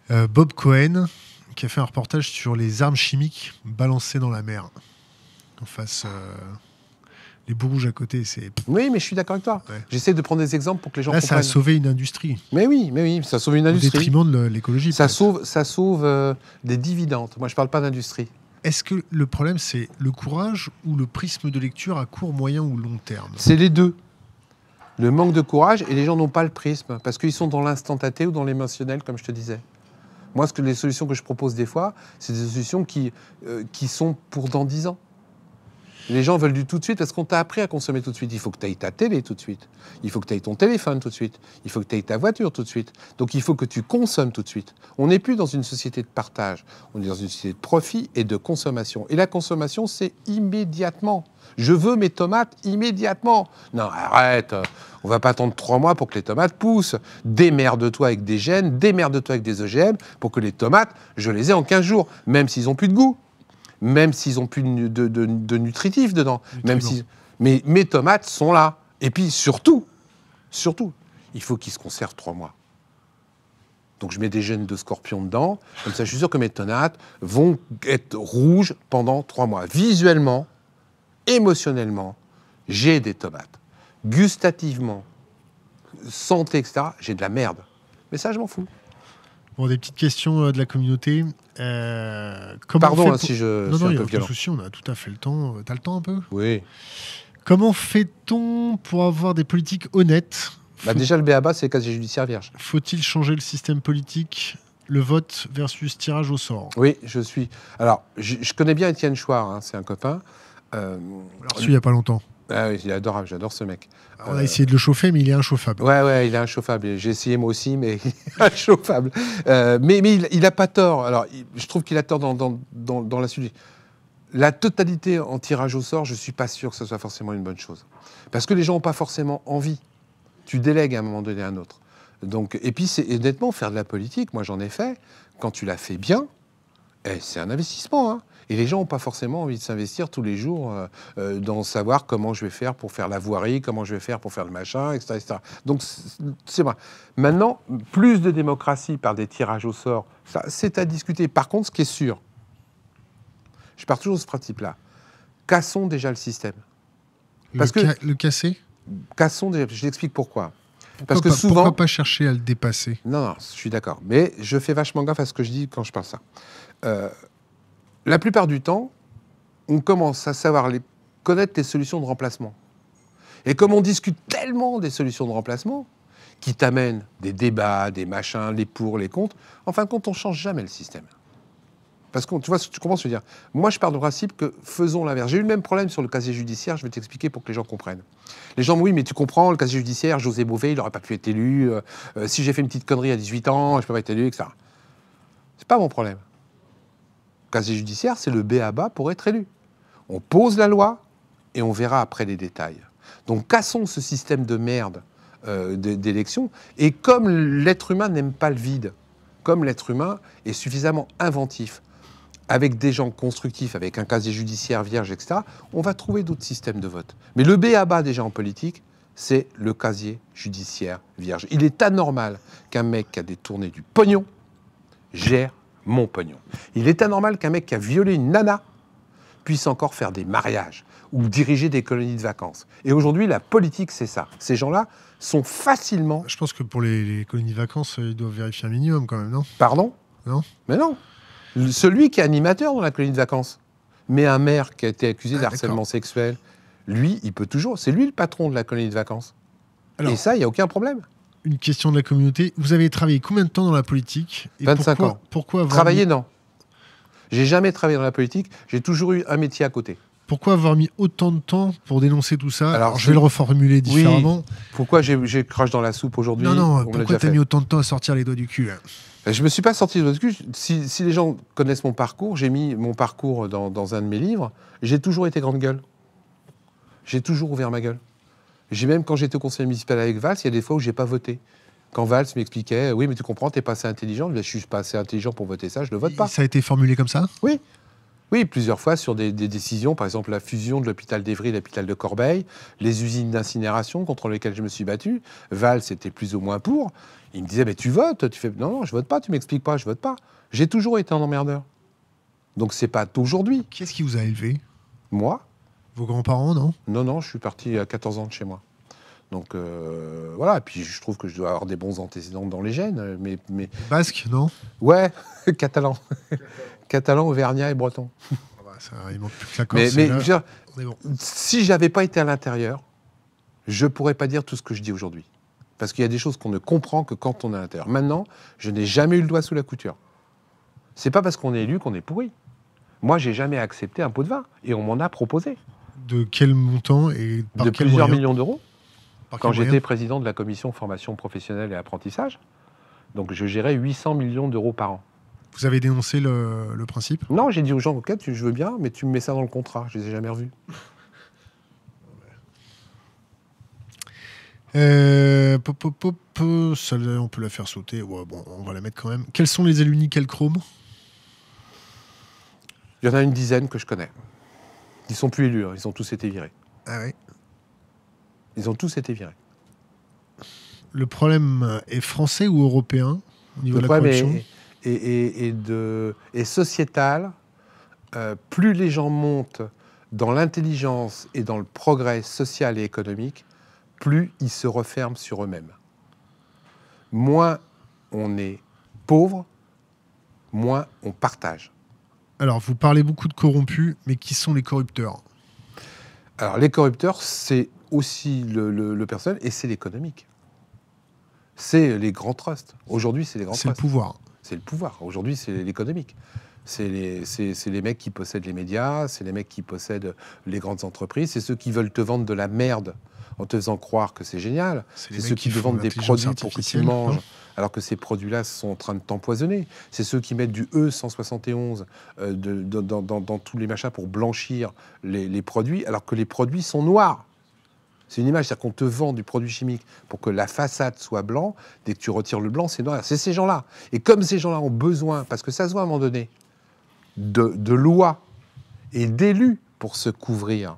Bob Cohen, qui a fait un reportage sur les armes chimiques balancées dans la mer. En face... les bouts rouges à côté, c'est... Oui, mais je suis d'accord avec toi. Ouais. J'essaie de prendre des exemples pour que les gens comprennent. Là, ça a sauvé une industrie. Mais oui, ça sauve une industrie. Au détriment de l'écologie. Ça sauve des dividendes. Moi, je ne parle pas d'industrie. Est-ce que le problème, c'est le courage ou le prisme de lecture à court, moyen ou long terme? C'est les deux. Le manque de courage et les gens n'ont pas le prisme parce qu'ils sont dans l'instantané ou dans l'émotionnel, comme je te disais. Moi, les solutions que je propose des fois, c'est des solutions qui sont pour dans 10 ans. Les gens veulent du tout de suite parce qu'on t'a appris à consommer tout de suite. Il faut que tu ailles ta télé tout de suite. Il faut que tu ailles ton téléphone tout de suite. Il faut que tu ailles ta voiture tout de suite. Donc il faut que tu consommes tout de suite. On n'est plus dans une société de partage. On est dans une société de profit et de consommation. Et la consommation, c'est immédiatement. Je veux mes tomates immédiatement. Non, arrête. On va pas attendre 3 mois pour que les tomates poussent. Démerde-toi avec des gènes, démerde-toi avec des OGM pour que les tomates, je les ai en 15 jours, même s'ils n'ont plus de goût. Même s'ils n'ont plus de nutritifs dedans. Mais mes tomates sont là. Et puis surtout, il faut qu'ils se conservent 3 mois. Donc je mets des gènes de scorpion dedans. Comme ça, je suis sûr que mes tomates vont être rouges pendant 3 mois. Visuellement, émotionnellement, j'ai des tomates. Gustativement, santé, etc., j'ai de la merde. Mais ça, je m'en fous. Bon, des petites questions de la communauté. Pardon si je suis un peu violent. Non, il n'y a pas de souci, on a tout à fait le temps. T'as le temps un peu? Oui. Comment fait-on pour avoir des politiques honnêtes? Déjà, le b.a.-ba, c'est le casier judiciaire vierge. Faut-il changer le système politique? Le vote versus tirage au sort? Oui, je suis... Alors, je connais bien Étienne Chouard, hein, c'est un copain. Alors, il n'y a pas longtemps. Ah oui, il est adorable, j'adore ce mec. On a essayé de le chauffer, mais il est inchauffable. Ouais, il est inchauffable. J'ai essayé moi aussi, mais il est inchauffable. Mais il n'a pas tort. Alors, je trouve qu'il a tort dans la suite. la totalité en tirage au sort, je ne suis pas sûr que ce soit forcément une bonne chose. Parce que les gens n'ont pas forcément envie. Tu délègues à un moment donné à un autre. Donc, et puis, honnêtement, faire de la politique, moi j'en ai fait, quand tu la fais bien, c'est un investissement. Hein. Et les gens n'ont pas forcément envie de s'investir tous les jours dans savoir comment je vais faire pour faire la voirie, comment je vais faire pour faire le machin, etc. etc. Donc, c'est vrai. Maintenant, plus de démocratie par des tirages au sort, ça, c'est à discuter. Par contre, ce qui est sûr, je pars toujours de ce principe-là, cassons déjà le système. Le casser. Cassons déjà, je l'explique pourquoi. Parce que souvent, pourquoi pas chercher à le dépasser? Non, je suis d'accord. Mais je fais vachement gaffe à ce que je dis quand je parle ça. La plupart du temps, on commence à connaître les solutions de remplacement. Et comme on discute tellement des solutions de remplacement, qui t'amènent des débats, des machins, les pour, les contre, en fin de compte, on ne change jamais le système. Parce que tu vois, tu comprends ce que je veux dire. Moi, je pars du principe que faisons l'inverse. J'ai eu le même problème sur le casier judiciaire, je vais t'expliquer pour que les gens comprennent. Les gens, oui, mais tu comprends, le casier judiciaire, José Bové, il n'aurait pas pu être élu. Si j'ai fait une petite connerie à 18 ans, je ne peux pas être élu, etc. C'est pas mon problème. Le casier judiciaire, c'est le b.a.-ba pour être élu. On pose la loi et on verra après les détails. Donc, cassons ce système de merde d'élection. Et comme l'être humain n'aime pas le vide, comme l'être humain est suffisamment inventif, avec des gens constructifs, avec un casier judiciaire vierge, etc., on va trouver d'autres systèmes de vote. Mais le b.a.-ba déjà en politique, c'est le casier judiciaire vierge. Il est anormal qu'un mec qui a détourné du pognon gère mon pognon. Il est anormal qu'un mec qui a violé une nana puisse encore faire des mariages ou diriger des colonies de vacances. Et aujourd'hui, la politique, c'est ça. Ces gens-là sont facilement... Je pense que pour les colonies de vacances, ils doivent vérifier un minimum quand même, non? Pardon? Non? Mais non. Celui qui est animateur dans la colonie de vacances, mais un maire qui a été accusé d'harcèlement sexuel, lui, il peut toujours... C'est lui le patron de la colonie de vacances. Alors, et ça, il n'y a aucun problème. Une question de la communauté. Vous avez travaillé combien de temps dans la politique? Et 25 ans. Pourquoi travailler, non. J'ai jamais travaillé dans la politique. J'ai toujours eu un métier à côté. Pourquoi avoir mis autant de temps pour dénoncer tout ça? Alors, je vais le reformuler différemment. Oui. Pourquoi j'ai crache dans la soupe aujourd'hui? Non, pourquoi tu as mis autant de temps à sortir les doigts du cul? Je me suis pas sorti les doigts du cul. Si les gens connaissent mon parcours, j'ai mis mon parcours dans un de mes livres. J'ai toujours été grande gueule. J'ai toujours ouvert ma gueule. Même quand j'étais au conseil municipal avec Valls, il y a des fois où j'ai pas voté. Quand Valls m'expliquait, oui, mais tu comprends, t'es pas assez intelligent. Je suis pas assez intelligent pour voter ça, je le vote pas. Ça a été formulé comme ça? Oui. Oui, plusieurs fois sur des décisions, par exemple la fusion de l'hôpital d'Evry et l'hôpital de Corbeil, les usines d'incinération contre lesquelles je me suis battu. Valls était plus ou moins pour. Il me disait, mais tu votes? Tu fais, non, je vote pas, tu m'expliques pas, je vote pas. J'ai toujours été un emmerdeur. Donc c'est pas d'aujourd'hui. Qui est-ce qui vous a élevé? Moi. Vos grands-parents, non? Non, je suis parti à 14 ans de chez moi. Donc voilà, et puis je trouve que je dois avoir des bons antécédents dans les gènes. Mais... Basque, non? Ouais, catalan. Catalan, auvergnat et breton. Il manque plus que la Corse. Mais bon. Si j'avais pas été à l'intérieur, je pourrais pas dire tout ce que je dis aujourd'hui. Parce qu'il y a des choses qu'on ne comprend que quand on est à l'intérieur. Maintenant, je n'ai jamais eu le doigt sous la couture. C'est pas parce qu'on est élu qu'on est pourri. Moi, j'ai jamais accepté un pot de vin et on m'en a proposé. De quel montant et par de quel plusieurs moyen? millions d'euros. Quand j'étais président de la commission formation professionnelle et apprentissage, donc je gérais 800 millions d'euros par an. Vous avez dénoncé le principe? Non, j'ai dit aux gens, ok, je veux bien, mais tu me mets ça dans le contrat. Je les ai jamais revus. Celle-là, on peut la faire sauter. Ouais, bon, on va la mettre quand même. Quels sont les élus nickel chrome? Il y en a une dizaine que je connais. Ils sont plus élus, hein. Ils ont tous été virés. Ah oui. Ils ont tous été virés. Le problème est français ou européen au niveau de la corruption? est sociétal. Plus les gens montent dans l'intelligence et dans le progrès social et économique, plus ils se referment sur eux-mêmes. Moins on est pauvre, moins on partage. Alors, vous parlez beaucoup de corrompus, mais qui sont les corrupteurs? Alors, les corrupteurs, c'est aussi le personnel et c'est l'économique. C'est les grands trusts. Aujourd'hui, c'est les grands trusts. C'est le pouvoir. C'est le pouvoir. Aujourd'hui, c'est l'économique. C'est les mecs qui possèdent les médias, c'est les mecs qui possèdent les grandes entreprises, c'est ceux qui veulent te vendre de la merde en te faisant croire que c'est génial. C'est C'est les ceux mecs qui te font vendent des l'intelligence produits pour que tu artificielle, manges, non alors que ces produits-là sont en train de t'empoisonner. C'est ceux qui mettent du E171 dans tous les machins pour blanchir les produits, alors que les produits sont noirs. C'est une image, c'est-à-dire qu'on te vend du produit chimique pour que la façade soit blanc. Dès que tu retires le blanc, c'est noir. C'est ces gens-là. Et comme ces gens-là ont besoin, parce que ça se voit à un moment donné, de lois et d'élus pour se couvrir,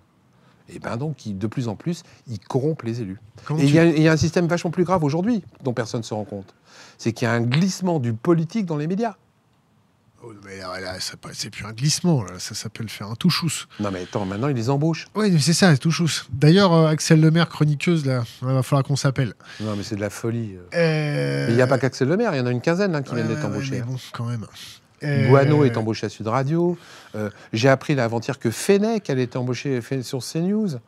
et bien donc, de plus en plus, ils corrompent les élus. Comment Et il tu- y a un système vachement plus grave aujourd'hui, dont personne ne se rend compte. C'est qu'il y a un glissement du politique dans les médias. Oh, mais là, c'est plus un glissement, là, ça s'appelle faire un touchous. Non mais attends, maintenant, ils les embauchent. Oui, mais c'est ça, c'est touchous. D'ailleurs, Axel Lemaire, chroniqueuse, là, il va falloir qu'on s'appelle. Non mais c'est de la folie. Mais il n'y a pas qu'Axel Lemaire, il y en a une quinzaine qui viennent d'être embauchés. Mais bon, quand même. Boineau est embauché à Sud Radio. J'ai appris là avant-hier que Fenech, elle était embauchée sur CNews.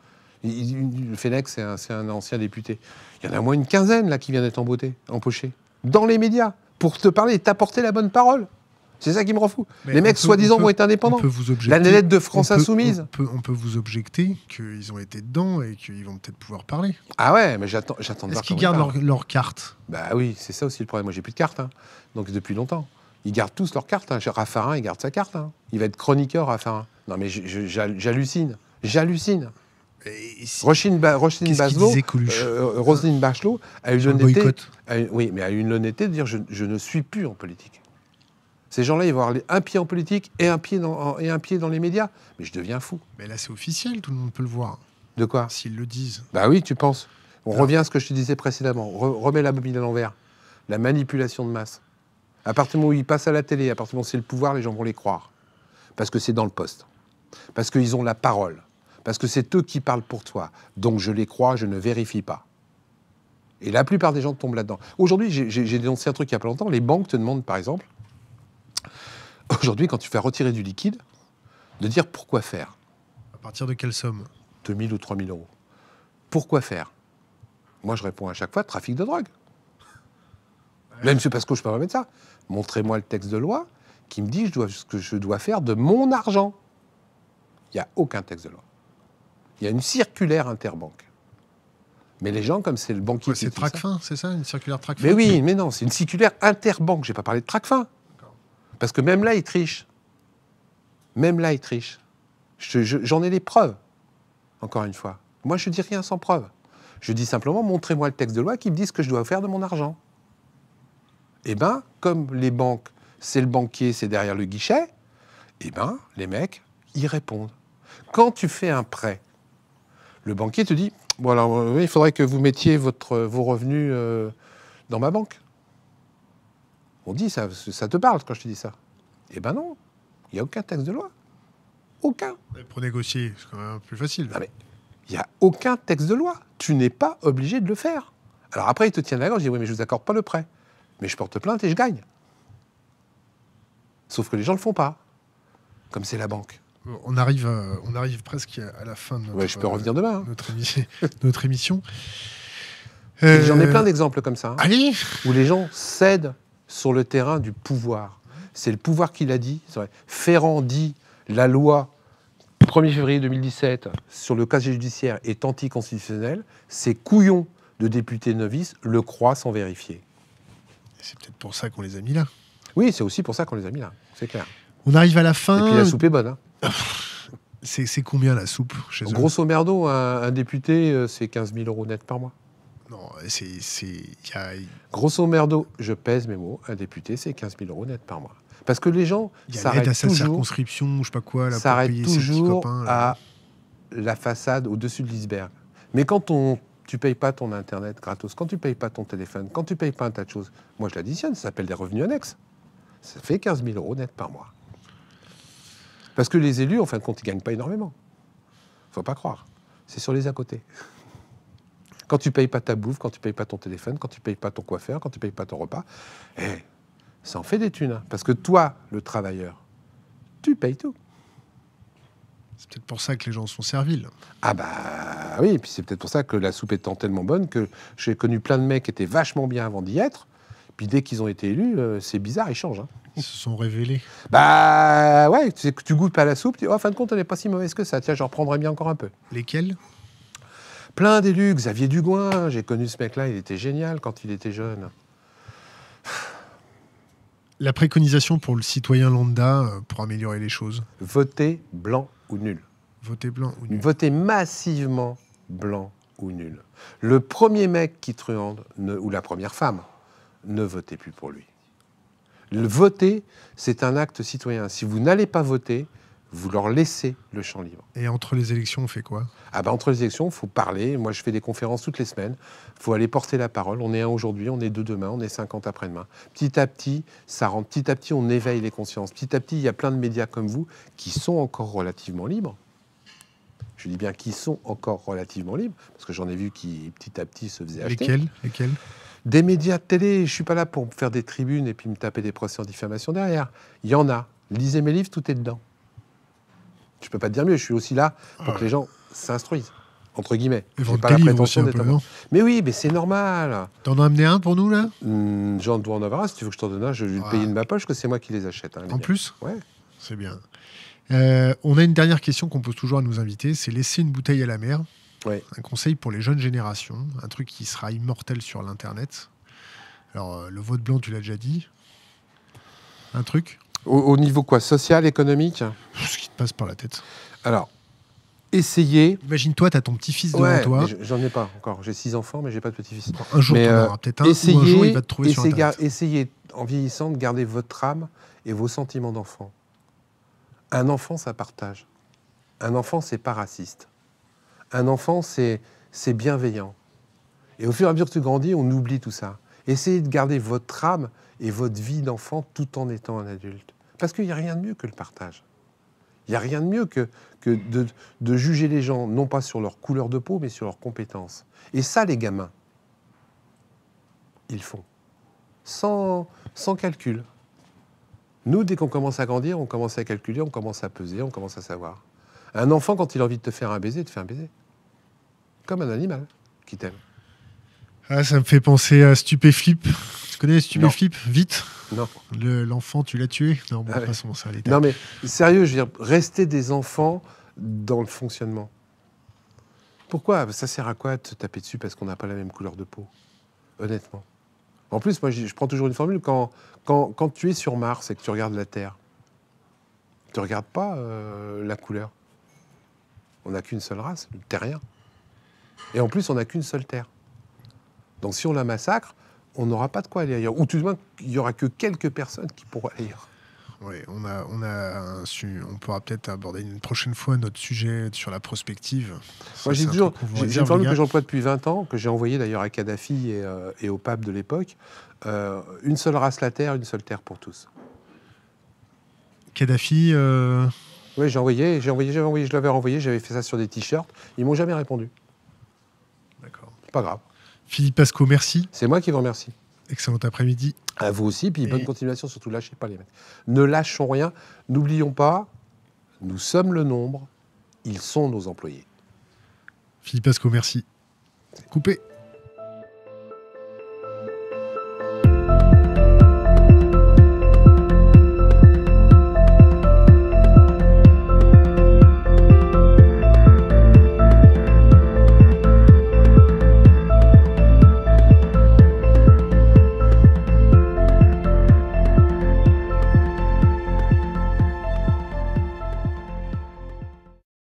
Fenech, c'est un ancien député. Il y en a au moins une quinzaine là qui vient d'être embauchés dans les médias pour te parler et t'apporter la bonne parole. C'est ça qui me rend fou. Mais les mecs, soi-disant, vont être indépendants. On peut vous objecter, La nette de France Insoumise. On peut vous objecter qu'ils ont été dedans et qu'ils vont peut-être pouvoir parler. Ah ouais, mais j'attends de Est-ce voir qu'ils comment ils gardent parlent. leur carte? Bah oui, c'est ça aussi le problème. Moi, j'ai plus de carte. Donc, depuis longtemps. Ils gardent tous leur carte. Raffarin, il garde sa carte. Il va être chroniqueur, Raffarin. Non, mais j'hallucine. J'hallucine. Roselyne Bachelot a eu l'honnêteté. Oui, mais a eu l'honnêteté de dire je ne suis plus en politique. Ces gens-là, ils vont avoir un pied en politique et un pied dans les médias. Mais je deviens fou. Mais là, c'est officiel, tout le monde peut le voir. De quoi? S'ils le disent. Bah oui, tu penses. On revient à ce que je te disais précédemment. Remets la bobine à l'envers. La manipulation de masse. À partir du moment où ils passent à la télé, à partir du moment où c'est le pouvoir, les gens vont les croire. Parce que c'est dans le poste. Parce qu'ils ont la parole. Parce que c'est eux qui parlent pour toi. Donc je les crois, je ne vérifie pas. Et la plupart des gens tombent là-dedans. Aujourd'hui, j'ai dénoncé un truc il n'y a pas longtemps. Les banques te demandent, par exemple, aujourd'hui, quand tu fais retirer du liquide, de dire pourquoi faire. À partir de quelle somme? 2 000 ou 3 000 euros. Pourquoi faire? Moi, je réponds à chaque fois, trafic de drogue. Même si parce que je peux pas mettre ça. Montrez-moi le texte de loi qui me dit ce que je dois faire de mon argent. Il n'y a aucun texte de loi. Il y a une circulaire interbanque. Mais les gens, comme c'est le banquier... C'est Tracfin, c'est ça? Une circulaire Tracfin? Mais oui, mais non, c'est une circulaire interbanque. Je n'ai pas parlé de Tracfin. Parce que même là, ils trichent. Même là, ils trichent. J'en ai les preuves, encore une fois. Moi, je ne dis rien sans preuve. Je dis simplement, montrez-moi le texte de loi qui me dit ce que je dois faire de mon argent. Eh bien, comme les banques, c'est le banquier, c'est derrière le guichet, eh bien, les mecs, ils répondent. Quand tu fais un prêt, le banquier te dit, bon alors, oui, il faudrait que vous mettiez vos revenus dans ma banque. On dit, ça te parle quand je te dis ça. Eh bien non, il n'y a aucun texte de loi. Aucun. Pour négocier, c'est quand même plus facile. Non mais, il n'y a aucun texte de loi. Tu n'es pas obligé de le faire. Alors après, ils te tiennent la gorge, ils disent, oui, mais je ne vous accorde pas le prêt. Mais je porte plainte et je gagne. Sauf que les gens ne le font pas. Comme c'est la banque. On arrive presque à la fin de notre, je peux revenir demain. Notre émission. J'en ai plein d'exemples comme ça. Allez, où les gens cèdent sur le terrain du pouvoir. C'est le pouvoir qui l'a dit. Ferrand dit la loi 1er février 2017 sur le casier judiciaire est anticonstitutionnelle. Ces couillons de députés novices le croient sans vérifier. C'est peut-être pour ça qu'on les a mis là. Oui, c'est aussi pour ça qu'on les a mis là. C'est clair. On arrive à la fin. Et puis la soupe est bonne. C'est combien la soupe chez eux? Grosso merdo, un député, c'est 15 000 euros net par mois. Non, Grosso merdo, je pèse mes mots, un député, c'est 15 000 euros net par mois. Parce que les gens s'arrêtent sa circonscription, je sais pas quoi, là, s'arrêtent toujours à la façade au-dessus de l'iceberg. Mais quand tu payes pas ton Internet gratos, quand tu payes pas ton téléphone, quand tu payes pas un tas de choses, moi je l'additionne, ça s'appelle des revenus annexes. Ça fait 15 000 euros net par mois. Parce que les élus, en fin de compte, ils gagnent pas énormément. Faut pas croire. C'est sur les à côté. Quand tu payes pas ta bouffe, quand tu payes pas ton téléphone, quand tu payes pas ton coiffeur, quand tu payes pas ton repas, ça en fait des thunes. Parce que toi, le travailleur, tu payes tout. C'est peut-être pour ça que les gens sont serviles. Ah bah oui, et puis c'est peut-être pour ça que la soupe étant tellement bonne que j'ai connu plein de mecs qui étaient vachement bien avant d'y être. Puis dès qu'ils ont été élus, c'est bizarre, ils changent. Ils se sont révélés. Bah ouais, tu goûtes pas la soupe, tu dis, oh, en fin de compte, elle n'est pas si mauvaise que ça. Tiens, j'en reprendrai bien encore un peu. Lesquels? Plein d'élus, Xavier Dugouin, j'ai connu ce mec-là, il était génial quand il était jeune. La préconisation pour le citoyen lambda pour améliorer les choses. Voter blanc ou nul. Voter blanc ou nul. Voter massivement blanc ou nul. Le premier mec qui truande, ou la première femme, ne votez plus pour lui. Le voter, c'est un acte citoyen. Si vous n'allez pas voter, vous leur laissez le champ libre. Et entre les élections, on fait quoi ? Entre les élections, il faut parler. Moi, je fais des conférences toutes les semaines. Il faut aller porter la parole. On est 1 aujourd'hui, on est 2 demain, on est 50 après-demain. Petit à petit, ça rentre. Petit à petit, on éveille les consciences. Petit à petit, il y a plein de médias comme vous qui sont encore relativement libres. Je dis bien qui sont encore relativement libres, parce que j'en ai vu qui, petit à petit, se faisaient acheter. Lesquels ? Des médias de télé. Je ne suis pas là pour faire des tribunes et puis me taper des procès en diffamation derrière. Il y en a. Lisez mes livres, tout est dedans. Je ne peux pas te dire mieux. Je suis aussi là pour que les gens s'instruisent, entre guillemets. Et j'ai votre pas la livre prétention aussi un d'être peu, non ? Mais oui, mais c'est normal. T'en as amené un pour nous, là ? J'en dois en avoir un. Si tu veux que je t'en donne un, je vais le payer de ma poche, que c'est moi qui les achète. Hein, les En biens. plus ? Ouais. C'est bien. On a une dernière question qu'on pose toujours à nos invités, c'est laisser une bouteille à la mer. Ouais. Un conseil pour les jeunes générations, un truc qui sera immortel sur l'Internet. Alors, le vote blanc, tu l'as déjà dit. Un truc ? Au niveau quoi ? Social, économique ? Ce qui te passe par la tête. Alors, essayez... Imagine-toi, t'as ton petit-fils devant toi. J'en ai pas encore. J'ai 6 enfants, mais j'ai pas de petit-fils. Un jour, t'en auras peut-être un, ou un jour, il va te trouver sur Internet. Essayez, en vieillissant, de garder votre âme et vos sentiments d'enfant. Un enfant, ça partage. Un enfant, c'est pas raciste. Un enfant, c'est bienveillant. Et au fur et à mesure que tu grandis, on oublie tout ça. Essayez de garder votre âme et votre vie d'enfant tout en étant un adulte. Parce qu'il n'y a rien de mieux que le partage. Il n'y a rien de mieux que de juger les gens, non pas sur leur couleur de peau, mais sur leurs compétences. Et ça, les gamins, ils font. Sans calcul. Nous, dès qu'on commence à grandir, on commence à calculer, on commence à peser, on commence à savoir. Un enfant, quand il a envie de te faire un baiser, il te fait un baiser. Comme un animal qui t'aime. Ah, ça me fait penser à Stupéflip. Tu connais Stupéflip ? Vite. Non. L'enfant, tu l'as tué ? Non, bon, de toute façon, ça allait. Non, mais sérieux, je veux dire, restez des enfants dans le fonctionnement. Pourquoi ? Ça sert à quoi de se taper dessus parce qu'on n'a pas la même couleur de peau ? Honnêtement. En plus, moi, je prends toujours une formule. Quand tu es sur Mars et que tu regardes la Terre, tu ne regardes pas la couleur. On n'a qu'une seule race, le terrien. Et en plus, on n'a qu'une seule Terre. Donc si on la massacre, on n'aura pas de quoi aller ailleurs. Ou tout de moins, il n'y aura que quelques personnes qui pourront aller ailleurs. Oui, on pourra peut-être aborder une prochaine fois notre sujet sur la prospective. Moi, j'ai une formule que j'emploie depuis 20 ans, que j'ai envoyée d'ailleurs à Kadhafi et au pape de l'époque. Une seule race, la Terre, une seule Terre pour tous. Kadhafi... Oui, je l'avais renvoyé, j'avais fait ça sur des t-shirts. Ils m'ont jamais répondu. D'accord. C'est pas grave. Philippe Pasco, merci. C'est moi qui vous remercie. Excellent après-midi. À vous aussi, puis bonne continuation, surtout lâchez pas les mecs. Ne lâchons rien. N'oublions pas, nous sommes le nombre, ils sont nos employés. Philippe Pasco, merci. Coupé.